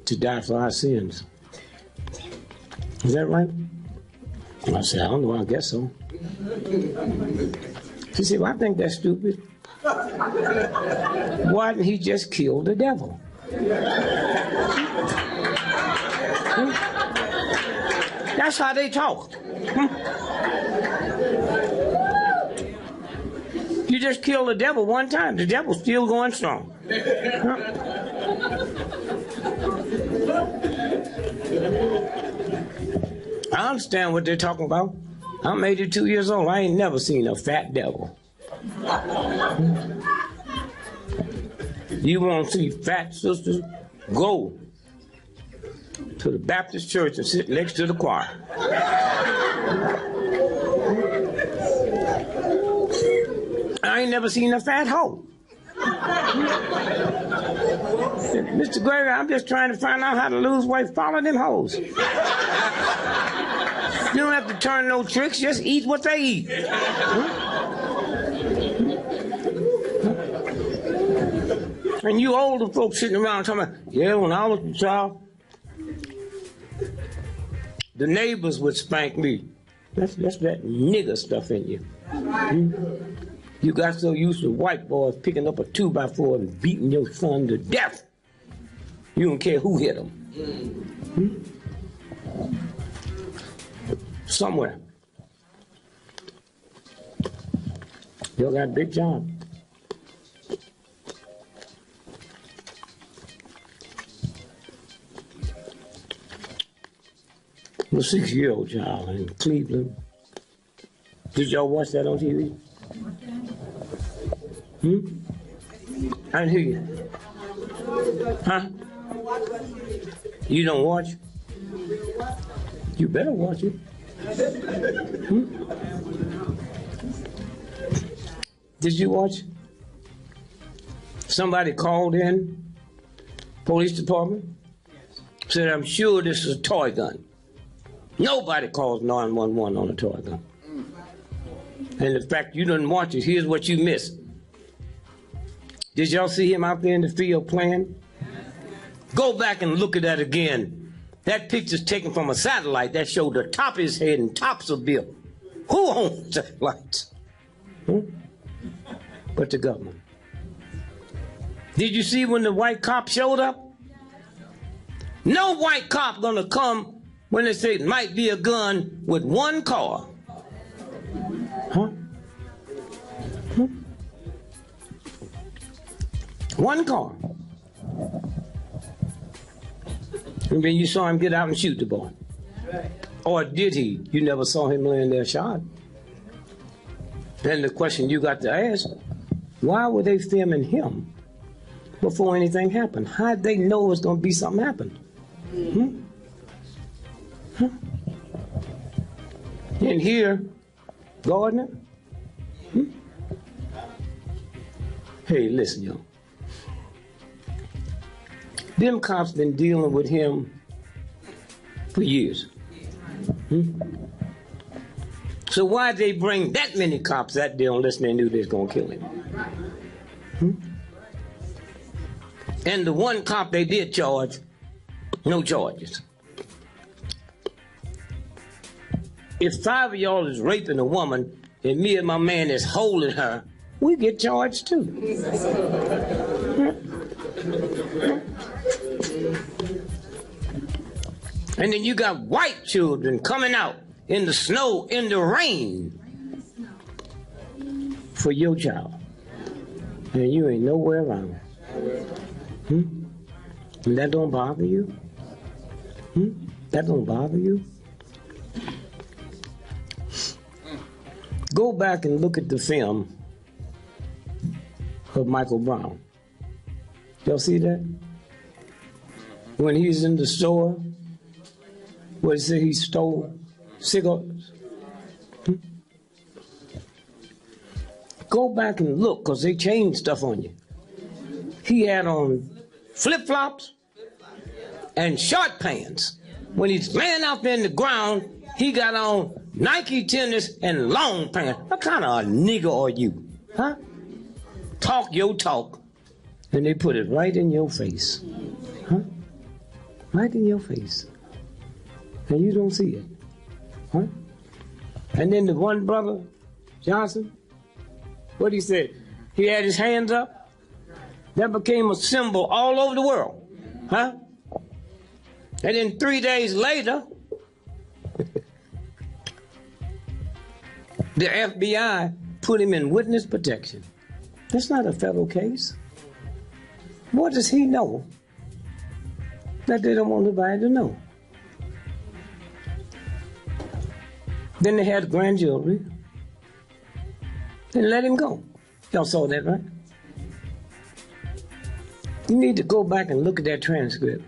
to die for our sins. Is that right? I said, I don't know, I guess so. She said, well, I think that's stupid. Why didn't he just kill the devil? That's how they talk. You just kill the devil one time, the devil's still going strong. I understand what they're talking about. I'm 82 years old. I ain't never seen a fat devil. You want to see fat sisters? Go to the Baptist church and sit next to the choir. I ain't never seen a fat hoe. Mr. Gregory, I'm just trying to find out how to lose weight. Follow them hoes. You don't have to turn no tricks. Just eat what they eat. And you older folks sitting around talking about, yeah, when I was a child, the neighbors would spank me. That's that nigger stuff in you. You got so used to white boys picking up a 2x4 and beating your son to death. You don't care who hit him. Somewhere. Y'all got a big job. A 6-year-old child in Cleveland. Did y'all watch that on TV? I didn't hear you. Huh? You don't watch? You better watch it. Did you watch? Somebody called in, police department, said, I'm sure this is a toy gun. Nobody calls 911 on a toy gun. And the fact you didn't watch it, here's what you missed. Did y'all see him out there in the field playing? Go back and look at that again. That picture's taken from a satellite that showed the top of his head and tops of Bill. Who owns satellites? But the government. Did you see when the white cop showed up? No white cop gonna come when they say it might be a gun with one car. One car. And then you saw him get out and shoot the boy. Or did he? You never saw him laying there shot. Then the question you got to ask, why were they filming him before anything happened? How'd they know it was going to be something happen? And here, Gardner? Hey, listen, y'all. Them cops been dealing with him for years. So why'd they bring that many cops that day unless they knew they was gonna kill him? And the one cop they did charge, no charges. If 5 of y'all is raping a woman and me and my man is holding her, we get charged too. And then you got white children coming out in the snow, in the rain for your child. And you ain't nowhere around it. And that don't bother you? That don't bother you? Go back and look at the film of Michael Brown. Y'all see that? When he's in the store, what he said he stole cigarettes. Go back and look, because they changed stuff on you. He had on flip-flops and short pants. When he's laying out there in the ground, he got on Nike tennis and long pants. What kind of a nigga are you? Huh? Talk your talk, and they put it right in your face. Huh? Right in your face. And you don't see it. Huh? And then the one brother, Johnson, what he said? He had his hands up. That became a symbol all over the world. Huh? And then 3 days later, the FBI put him in witness protection. That's not a federal case. What does he know that they don't want nobody to know? Then they had grand jury and let him go. Y'all saw that, right? You need to go back and look at that transcript.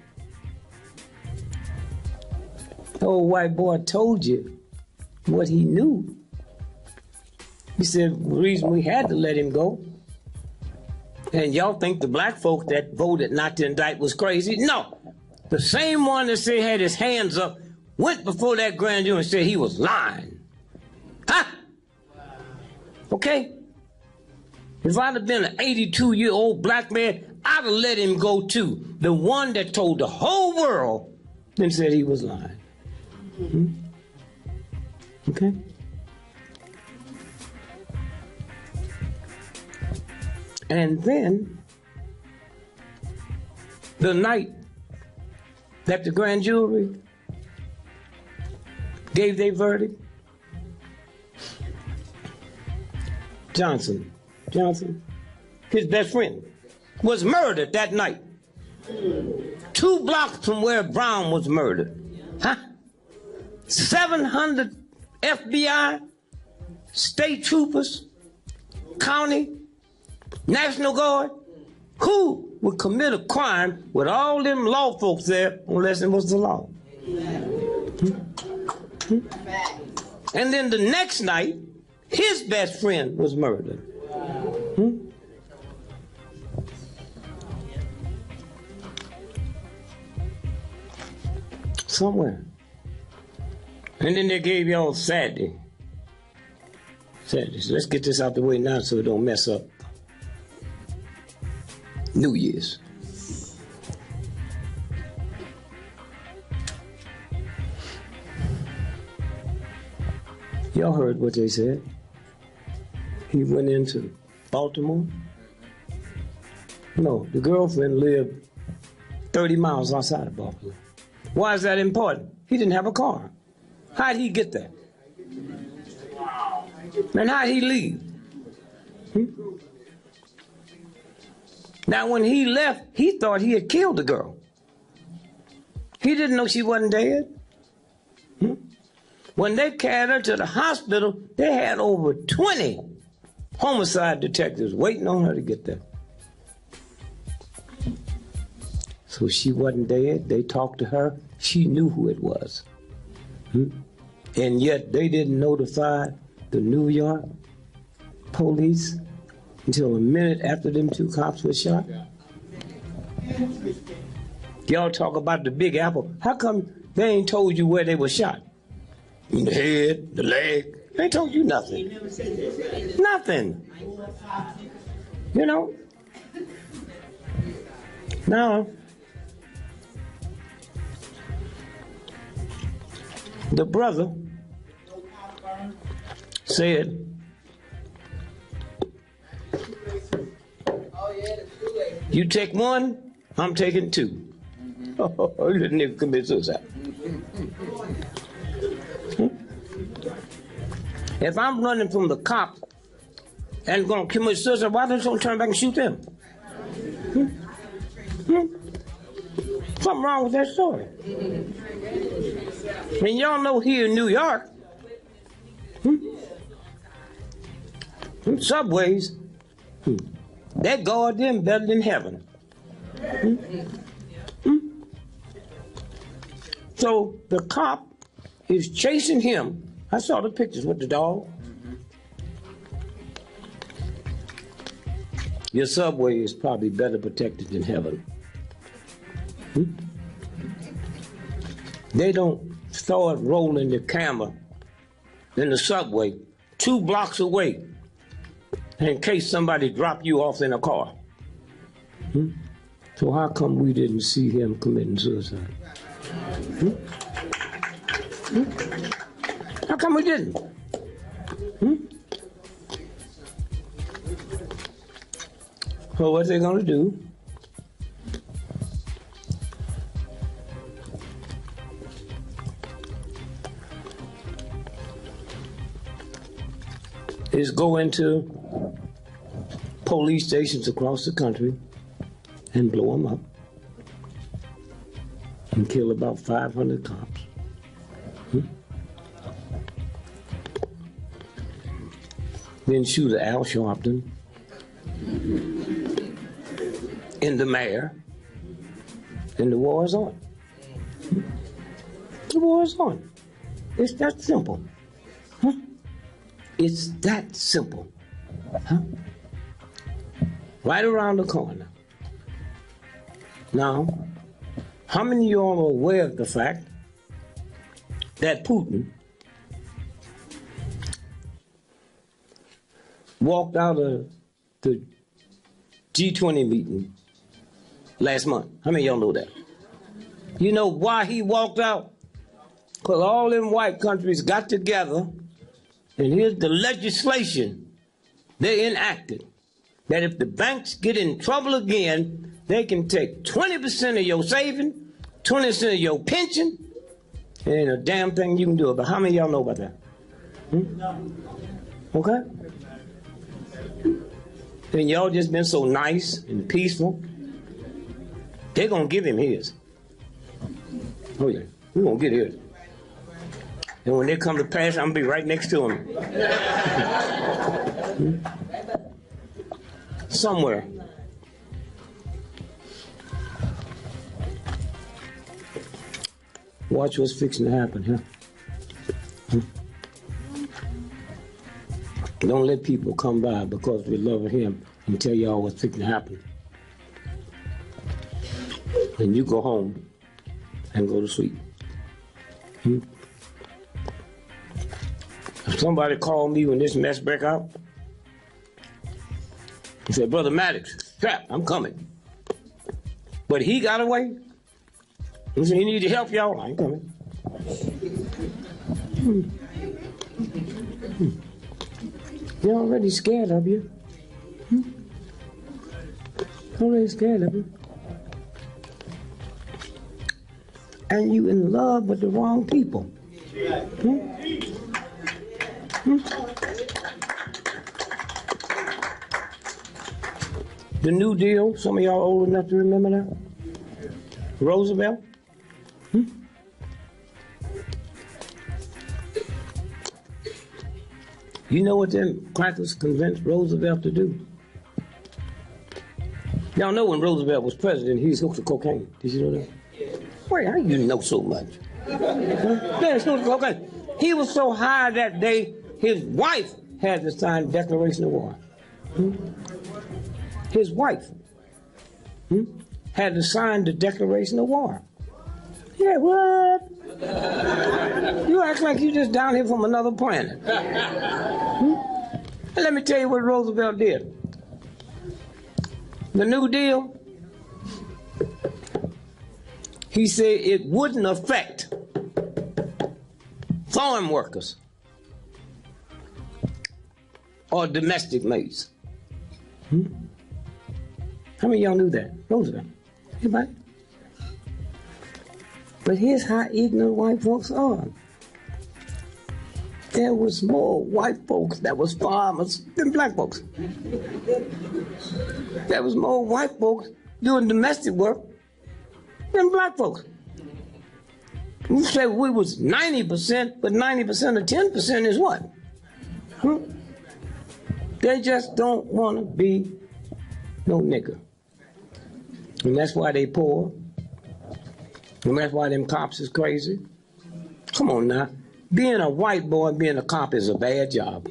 The old white boy told you what he knew. He said the reason we had to let him go, and y'all think the black folk that voted not to indict was crazy? No. The same one that said had his hands up went before that grand jury and said he was lying. Huh? Okay? If I'd have been an 82-year-old black man, I'd have let him go too. The one that told the whole world and said he was lying. Okay? And then, the night that the grand jury gave their verdict, Johnson, his best friend, was murdered that night. 2 blocks from where Brown was murdered. 700 FBI, state troopers, county, National Guard, who would commit a crime with all them law folks there unless it was the law? And then the next night, his best friend was murdered. Somewhere. And then they gave y'all Saturday. So let's get this out the way now so it don't mess up New Year's. Y'all heard what they said. He went into Baltimore. No, the girlfriend lived 30 miles outside of Baltimore. Why is that important? He didn't have a car. How'd he get there? And how'd he leave? Now, when he left, he thought he had killed the girl. He didn't know she wasn't dead. When they carried her to the hospital, they had over 20 homicide detectives waiting on her to get there. So she wasn't dead. They talked to her. She knew who it was. And yet they didn't notify the New York police until a minute after them 2 cops were shot. Y'all talk about the Big Apple. How come they ain't told you where they were shot? In the head, the leg. They ain't told you nothing. Nothing. You know? Now, the brother said, you take 1, I'm taking 2. Oh, you didn't even commit suicide. If I'm running from the cop and going to commit suicide, why don't you turn back and shoot them? Something wrong with that story. And y'all know here in New York, subways, they guard them better than heaven. So the cop is chasing him. I saw the pictures with the dog. Your subway is probably better protected than heaven. They don't start rolling the camera in the subway 2 blocks away in case somebody drop you off in a car. So how come we didn't see him committing suicide? How come we didn't? So what they gonna do? Is go into police stations across the country and blow them up and kill about 500 cops. Then shoot Al Sharpton and the mayor, and the war is on. The war is on. It's that simple. It's that simple. Right around the corner. Now, how many of you all are aware of the fact that Putin walked out of the G20 meeting last month? How many of y'all know that? You know why he walked out? Because all them white countries got together, and here's the legislation they enacted that if the banks get in trouble again, they can take 20% of your saving, 20% of your pension, and ain't a damn thing you can do about it. How many of y'all know about that? Okay? And y'all just been so nice and peaceful. They're going to give him his. Oh, yeah. We're going to get his. And when they come to pass, I'm going to be right next to him. Somewhere. Watch what's fixing to happen, huh? Don't let people come by because we love him and tell y'all what's fixing to happen. And you go home and go to sleep. If somebody called me when this mess break out, he said, Brother Maddox, strap, I'm coming. But he got away. He said, he need to help y'all. I ain't coming. They're already scared of you. Already scared of you. And you in love with the wrong people. The New Deal, some of y'all old enough to remember that? Roosevelt? You know what them crackers convinced Roosevelt to do? Y'all know when Roosevelt was president, he was hooked to cocaine. Did you know that? Wait, how you know so much? Yeah, hooked to cocaine. He was so high that day, his wife had to sign the Declaration of War. His wife had to sign the Declaration of War. Yeah, what? You act like you just down here from another planet. And let me tell you what Roosevelt did. The New Deal, he said it wouldn't affect farm workers or domestic maids. How many of y'all knew that? Roosevelt. Anybody? But here's how ignorant white folks are. There was more white folks that was farmers than black folks. There was more white folks doing domestic work than black folks. You say we was 90%, but 90% of 10% is what? They just don't want to be no nigger. And that's why they poor. And that's why them cops is crazy. Come on now. Being a white boy and being a cop is a bad job.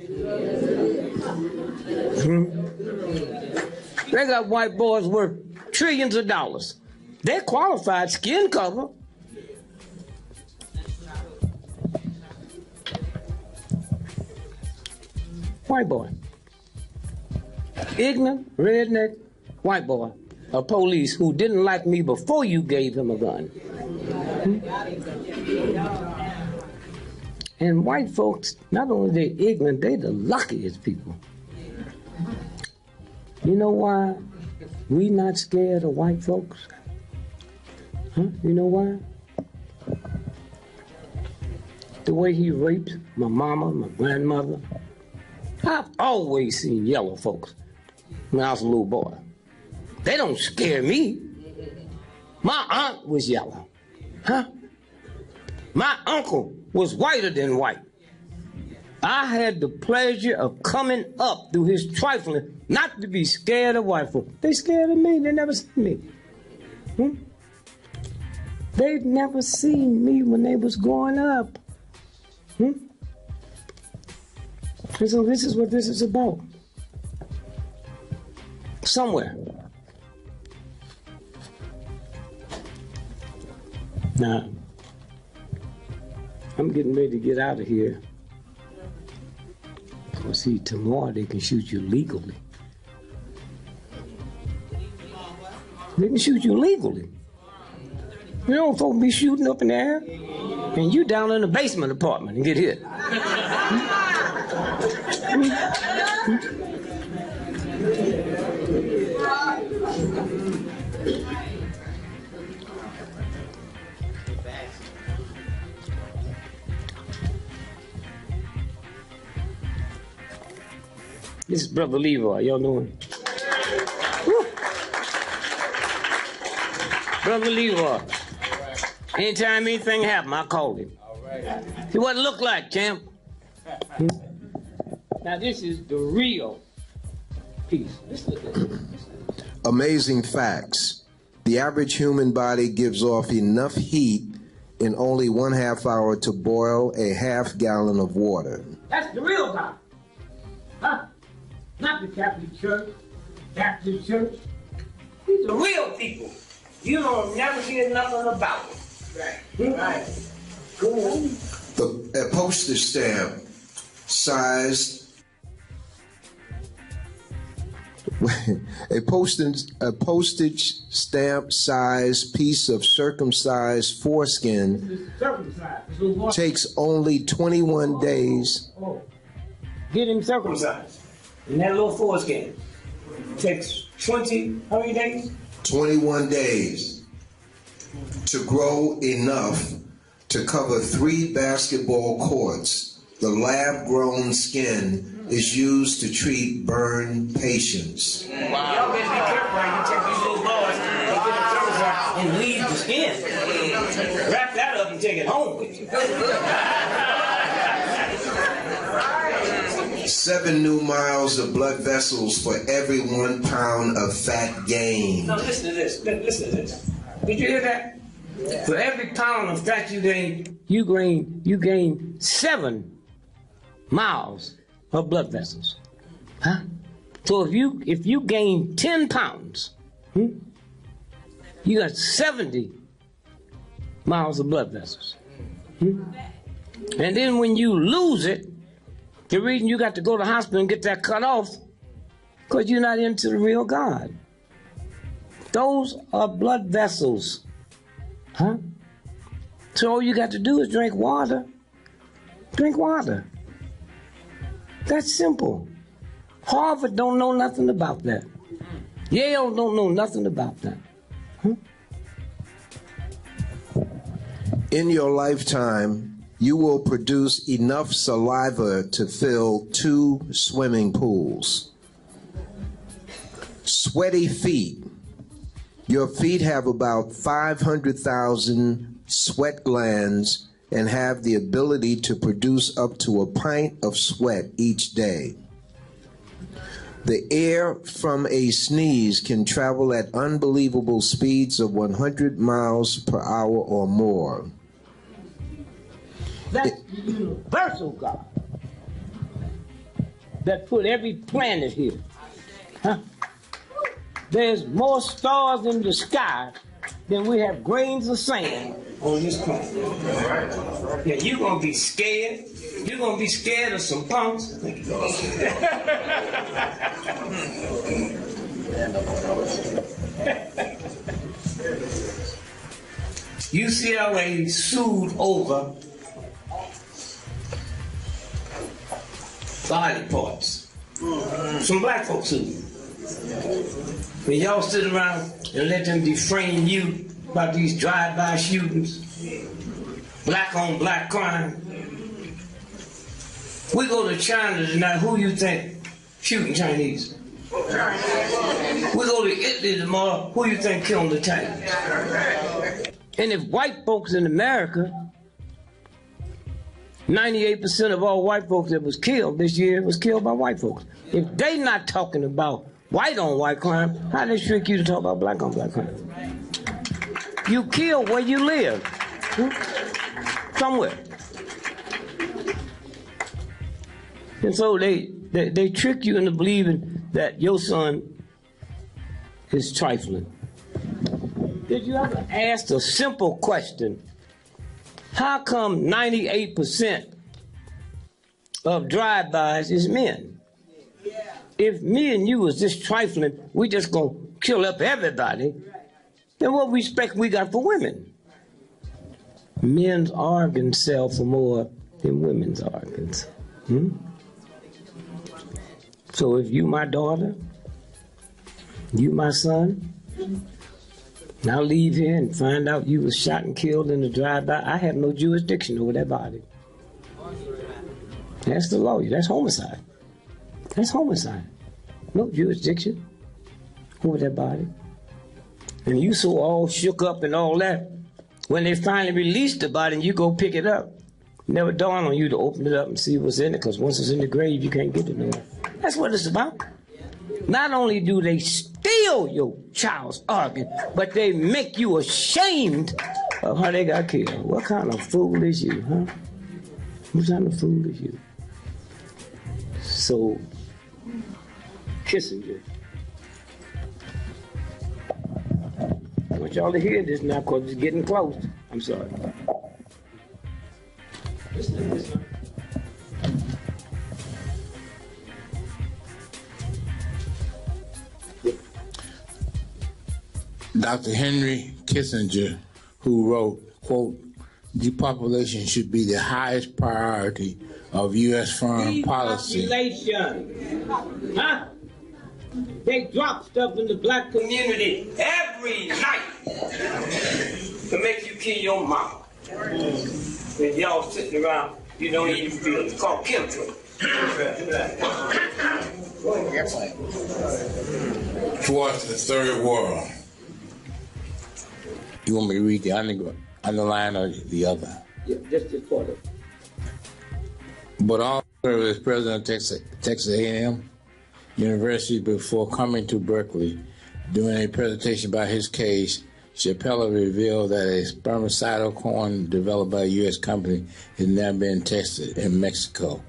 They got white boys worth trillions of dollars. They're qualified skin cover. White boy. Ignorant, redneck, white boy. A police who didn't like me before you gave him a gun. And white folks, not only they ignorant, they the luckiest people. You know why we not scared of white folks? You know why? The way he raped my mama, my grandmother. I've always seen yellow folks when I was a little boy. They don't scare me. My aunt was yellow. My uncle was whiter than white. I had the pleasure of coming up through his trifling, not to be scared of white folk. They scared of me. They never seen me. They'd never seen me when they was growing up. And so this is what this is about. Somewhere. Now, I'm getting ready to get out of here. Well, see, tomorrow they can shoot you legally. They can shoot you legally. You know, folks be shooting up in the air, and you down in the basement apartment and get hit. This is Brother Leroy. Y'all doing? Woo. Brother Leroy. Anytime anything happened, I called him. See what it looked like, champ. Now this is the real piece. Amazing facts. The average human body gives off enough heat in only 1/2 hour to boil a 1/2 gallon of water. That's the real God. Huh? Not the Catholic Church, Baptist Church. These are real people. You don't never hear nothing about them. Right. Right. Go on. A postage stamp sized a postage stamp sized piece of circumcised foreskin takes only 21 days. Oh. Get him circumcised. And that little foreskin takes 20, how many days? 21 days to grow enough to cover 3 basketball courts. The lab-grown skin is used to treat burn patients. Wow. Y'all better be careful when you take these little boys and get them circumcised and leave the skin. Wrap that up and take it home with you. 7 new miles of blood vessels for every 1 pound of fat gained. Now listen to this. Listen to this. Did you hear that? Yeah. For every pound of fat you gain, you gain 7 miles of blood vessels. Huh? So if you gain 10 pounds, you got 70 miles of blood vessels. And then when you lose it, the reason you got to go to the hospital and get that cut off, because you're not into the real God. Those are blood vessels. Huh? So all you got to do is drink water. Drink water. That's simple. Harvard don't know nothing about that. Yale don't know nothing about that. Huh? In your lifetime, you will produce enough saliva to fill 2 swimming pools. Sweaty feet. Your feet have about 500,000 sweat glands and have the ability to produce up to a pint of sweat each day. The air from a sneeze can travel at unbelievable speeds of 100 miles per hour or more. That's the universal God that put every planet here. Huh? There's more stars in the sky than we have grains of sand on this planet. Now you're gonna be scared. You're gonna be scared of some punks. UCLA sued over body parts. Some black folks sued. When y'all sit around and let them deframe you about these drive-by shootings, black on black crime. We go to China tonight, who you think shooting Chinese? We go to Italy tomorrow, who you think killing the Chinese? And if white folks in America, 98% of all white folks that was killed this year was killed by white folks. If they not talking about white on white crime, how they trick you to talk about black on black crime? You kill where you live. Somewhere. And so they trick you into believing that your son is trifling. Did you ever ask a simple question? How come 98% of drive-bys is men? If me and you was just trifling, we just gonna kill up everybody, then what respect we got for women? Men's organs sell for more than women's organs. So if you my daughter, you my son, I'll leave here and find out you was shot and killed in the drive-by. I have no jurisdiction over that body. That's the law. That's homicide. That's homicide. No jurisdiction over that body. And you so all shook up and all that, when they finally release the body and you go pick it up, never dawned on you to open it up and see what's in it, because once it's in the grave, you can't get it no more. That's what it's about. Not only do they steal your child's organ, but they make you ashamed of how they got killed. What kind of fool is you, huh? What kind of fool is you? So, Kissinger. I want y'all to hear this now because it's getting close. I'm sorry. Listen to this one. Dr. Henry Kissinger, who wrote, quote, depopulation should be the highest priority of U.S. foreign policy. Depopulation. Huh? They drop stuff in the black community every night to make you kill your mama. And y'all sitting around, you don't even feel it. It's called chemtrail. Towards the third world. You want me to read the underline or the other? Yeah, just part of it. But all as president of Texas A&M University before coming to Berkeley, during a presentation about his case, Chappelle revealed that a spermicidal corn developed by a U.S. company is now being tested in Mexico.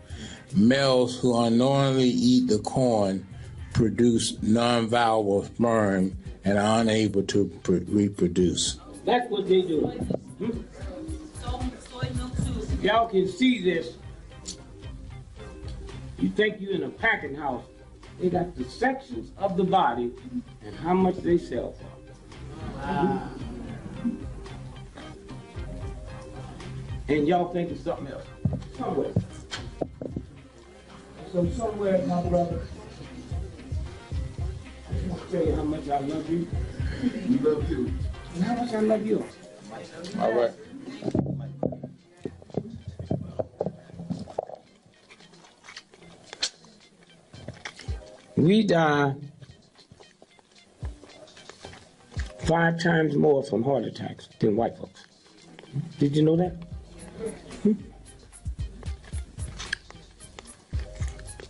Males who unknowingly eat the corn produce non-viable sperm and are unable to reproduce. That's what they do. Y'all can see this. You think you're in a packing house. They got the sections of the body and how much they sell for. Wow. And y'all think it's something else. Somewhere. So somewhere, my brother, I just want to tell you how much I love you. You love you. And how much I love you. All right. We die 5 times more from heart attacks than white folks. Did you know that?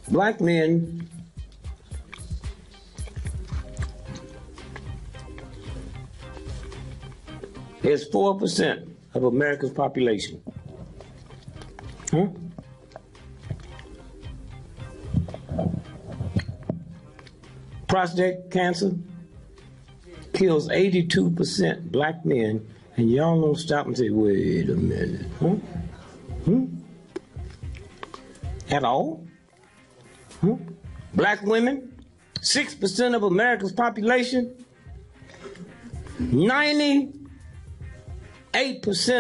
Black men is 4% of America's population. Huh? Prostate cancer kills 82% black men, and y'all don't stop and say, wait a minute, huh? At all? Huh? Black women, 6% of America's population, 98%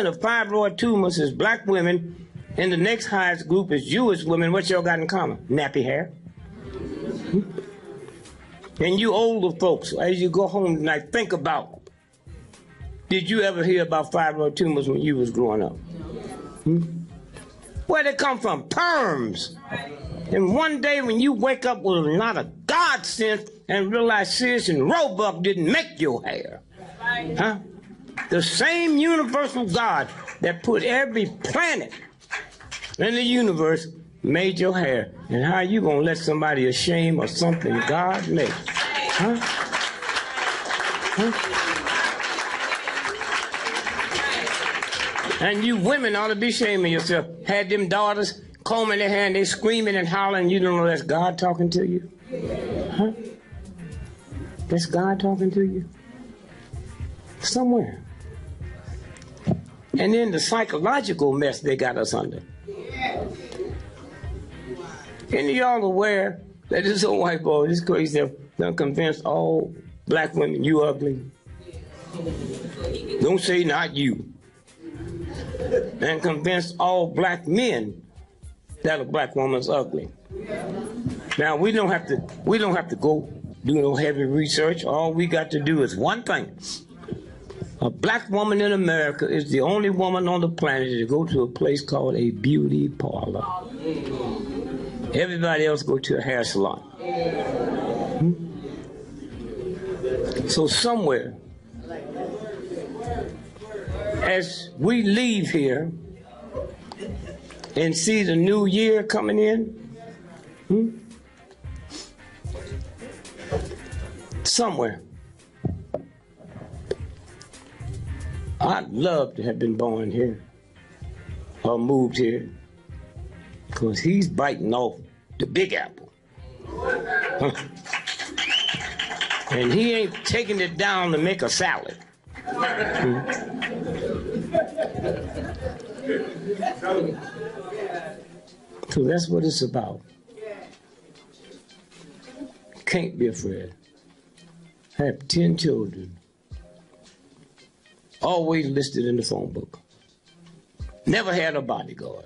of fibroid tumors is black women, and the next highest group is Jewish women. What y'all got in common? Nappy hair. And you older folks, as you go home tonight, think about, did you ever hear about fibroid tumors when you was growing up? Where'd they come from? Perms. And one day when you wake up with not a God sense and realize Sears and Roebuck didn't make your hair. Huh? The same universal God that put every planet in the universe made your hair. And how you gonna let somebody ashamed of something God made? Huh? And you women ought to be ashamed of yourself. Had them daughters combing their hair and they screaming and hollering, you don't know that's God talking to you? Huh? That's God talking to you? Somewhere. And then the psychological mess they got us under. Any of y'all aware that this old white boy, this crazy stuff, done convinced all black women you ugly? Don't say not you. And convinced all black men that a black woman's ugly. Now we don't have to go do no heavy research. All we got to do is one thing. A black woman in America is the only woman on the planet to go to a place called a beauty parlor. Everybody else go to a hair salon. So somewhere, as we leave here and see the new year coming in, somewhere, I'd love to have been born here or moved here, because he's biting off the big apple. And he ain't taking it down to make a salad. So that's what it's about. Can't be afraid. I have 10 children. Always listed in the phone book. Never had a bodyguard.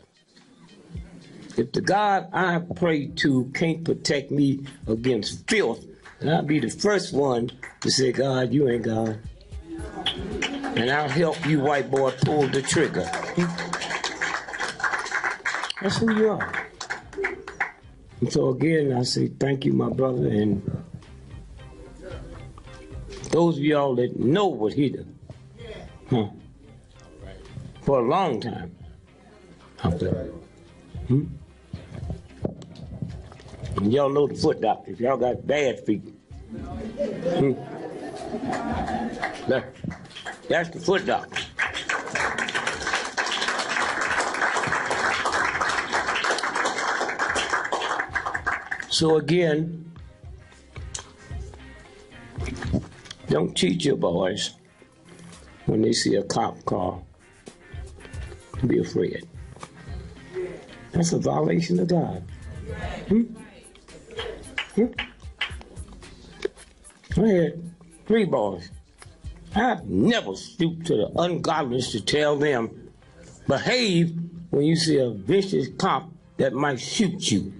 If the God I pray to can't protect me against filth, then I'll be the first one to say, God, you ain't God. And I'll help you, white boy, pull the trigger. That's who you are. And so again, I say thank you, my brother, and those of y'all that know what he did. For a long time out there. And y'all know the foot doctors. Y'all got bad feet. That's the foot doctor. So again, don't teach your boys when they see a cop car to be afraid. That's a violation of God. I had 3 boys. I've never stooped to the ungodliness to tell them, behave when you see a vicious cop that might shoot you.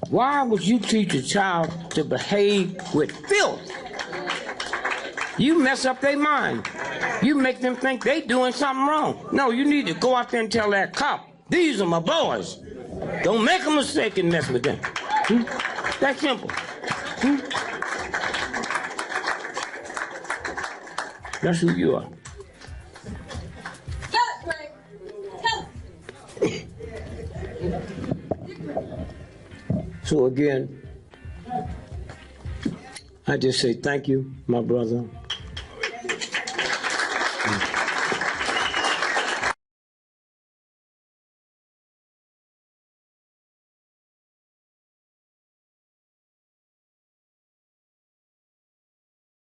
Why would you teach a child to behave with filth? You mess up their mind. You make them think they doing something wrong. No, you need to go out there and tell that cop, these are my boys. Don't make a mistake and mess with them. That's simple. That's who you are. So again, I just say thank you, my brother.